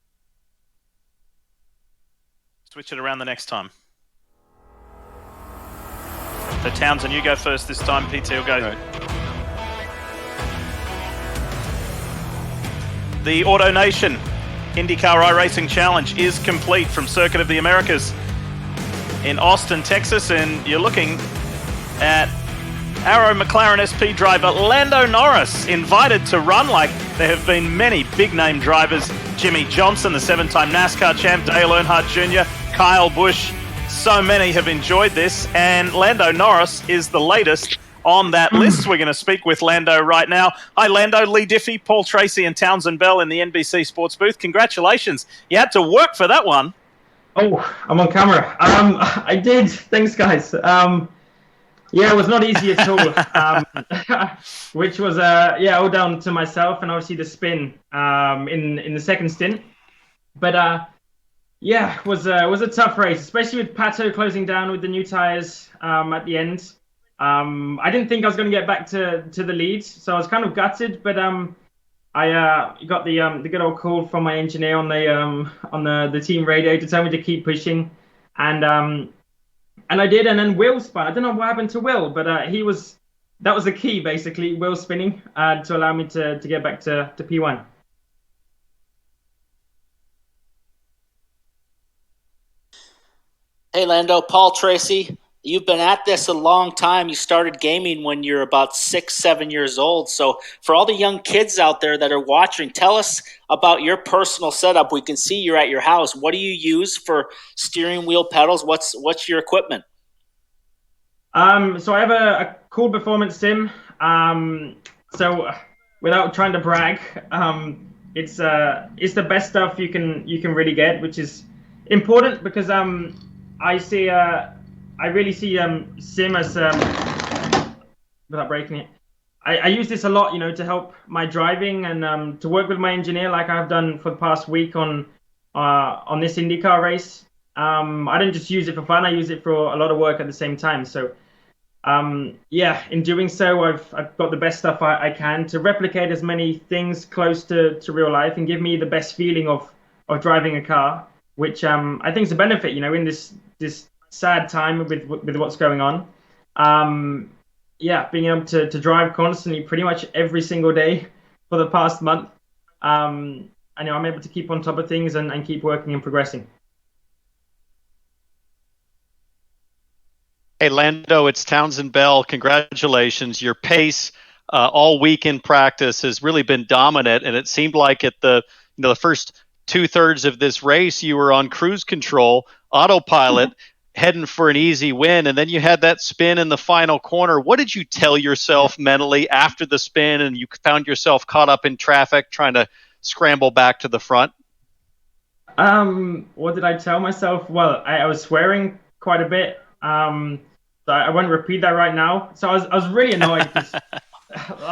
switch it around the next time. So Townsend, you go first this time. PT will go. Right. The AutoNation INDYCAR iRacing Challenge is complete from Circuit of the Americas in Austin, Texas, and you're looking at Arrow McLaren SP driver Lando Norris invited to run. Like there have been many big-name drivers. Jimmy Johnson, the 7-time NASCAR champ, Dale Earnhardt Jr., Kyle Busch. So many have enjoyed this, and Lando Norris is the latest on that list. We're going to speak with Lando right now. Hi, Lando. Lee Diffie, Paul Tracy, and Townsend Bell in the NBC Sports booth. Congratulations. You had to work for that one. Oh, I'm on camera. I did. Thanks, guys. Yeah, it was not easy at all. Which was all down to myself and obviously the spin in the second stint. But yeah, it was a tough race, especially with Pato closing down with the new tires at the end. I didn't think I was going to get back to the lead, so I was kind of gutted. But I got the good old call from my engineer on the team radio to tell me to keep pushing, and I did. And then Will spun. I don't know what happened to Will, but that was the key basically. Will spinning to allow me to get back to P1. Hey, Lando, Paul Tracy. You've been at this a long time. You started gaming when you're about 6, 7 years old. So for all the young kids out there that are watching, tell us about your personal setup. We can see you're at your house. What do you use for steering wheel pedals? What's your equipment? So I have a cool performance sim. So without trying to brag, it's the best stuff you can really get, which is important because I really see sim as without breaking it. I use this a lot, to help my driving and to work with my engineer, like I've done for the past week on this IndyCar race. I don't just use it for fun; I use it for a lot of work at the same time. So, in doing so, I've got the best stuff I can to replicate as many things close to real life and give me the best feeling of driving a car, which I think is a benefit, in this sad time with what's going on. Being able to drive constantly pretty much every single day for the past month. I'm able to keep on top of things and keep working and progressing. Hey, Lando, it's Townsend Bell. Congratulations. Your pace all week in practice has really been dominant, and it seemed like at the first 2/3 of this race you were on cruise control, autopilot, heading for an easy win, and then you had that spin in the final corner. What did you tell yourself mentally after the spin and you found yourself caught up in traffic trying to scramble back to the front? What did I tell myself? Well, I was swearing quite a bit. So I won't repeat that right now. So I was really annoyed because,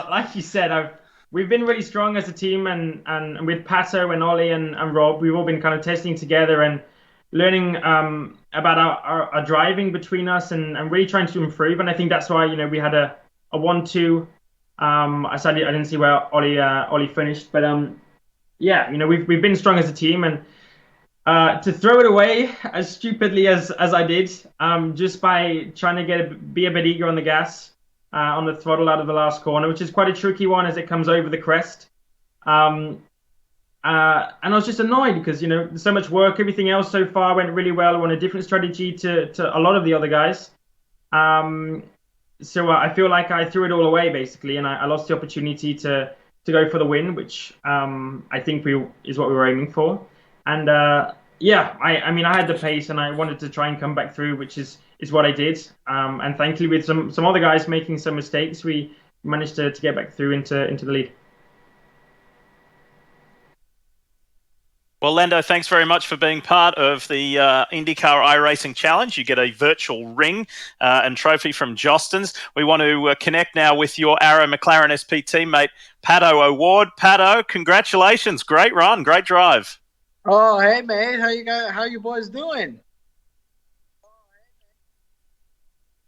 like you said, we've been really strong as a team, and with Pato and Ollie and Rob, we've all been kind of testing together and learning about our driving between us and really trying to improve. And I think that's why we had a 1-2. I didn't see where Ollie finished, but we've been strong as a team, and to throw it away as stupidly as I did, just by trying to be a bit eager on the gas, on the throttle out of the last corner, which is quite a tricky one as it comes over the crest. And I was just annoyed because, there's so much work. Everything else so far went really well. On a different strategy to a lot of the other guys. So I feel like I threw it all away, basically, and I lost the opportunity to go for the win, which I think is what we were aiming for. And I had the pace, and I wanted to try and come back through, which is what I did. And thankfully, with some other guys making some mistakes, we managed to get back through into the lead. Well, Lando, thanks very much for being part of the INDYCAR iRacing Challenge. You get a virtual ring and trophy from Jostens. We want to connect now with your Arrow McLaren SP teammate, Pato O'Ward. Pato, congratulations. Great run. Great drive. Oh, hey, mate. How you boys doing?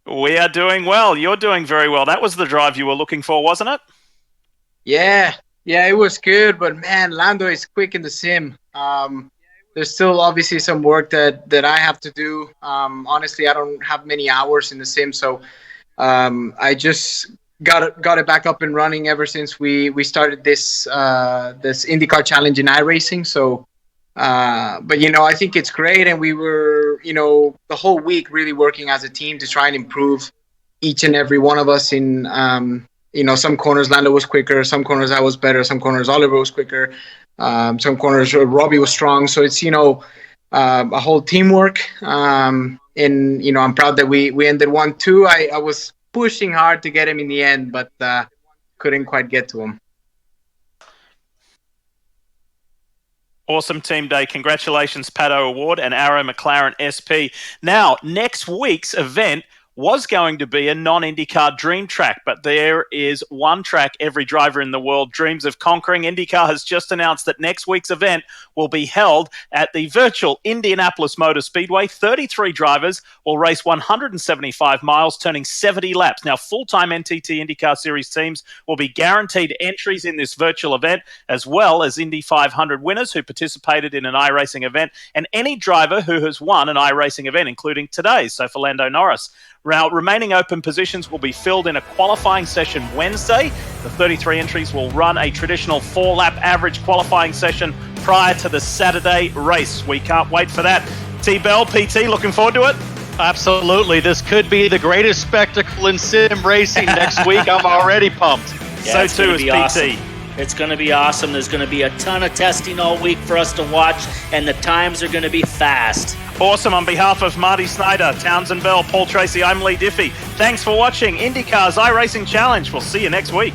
We are doing well. You're doing very well. That was the drive you were looking for, wasn't it? Yeah. Yeah, it was good, but man, Lando is quick in the sim. There's still obviously some work that I have to do. Honestly, I don't have many hours in the sim, so I just got it back up and running ever since we started this IndyCar challenge in iRacing. So, but I think it's great, and we were the whole week really working as a team to try and improve each and every one of us in some corners Lando was quicker, some corners I was better, some corners Oliver was quicker, some corners Robbie was strong. So it's a whole teamwork, and I'm proud that we ended 1-2. I was pushing hard to get him in the end, but couldn't quite get to him. Awesome team day. Congratulations, Pato Award and Arrow McLaren SP. Now, next week's event was going to be a non-IndyCar dream track, but there is one track every driver in the world dreams of conquering. IndyCar has just announced that next week's event will be held at the virtual Indianapolis Motor Speedway. 33 drivers will race 175 miles, turning 70 laps. Now, full-time NTT IndyCar Series teams will be guaranteed entries in this virtual event, as well as Indy 500 winners who participated in an iRacing event, and any driver who has won an iRacing event, including today's. So for Lando Norris, remaining open positions will be filled in a qualifying session Wednesday. The 33 entries will run a traditional 4-lap average qualifying session prior to the Saturday race. We can't wait for that. T-Bell, PT, looking forward to it? Absolutely. This could be the greatest spectacle in sim racing next week. I'm already pumped. Yeah, so too is PT. Awesome. It's going to be awesome. There's going to be a ton of testing all week for us to watch, and the times are going to be fast. Awesome. On behalf of Marty Snyder, Townsend Bell, Paul Tracy, I'm Lee Diffie. Thanks for watching IndyCar's iRacing Challenge. We'll see you next week.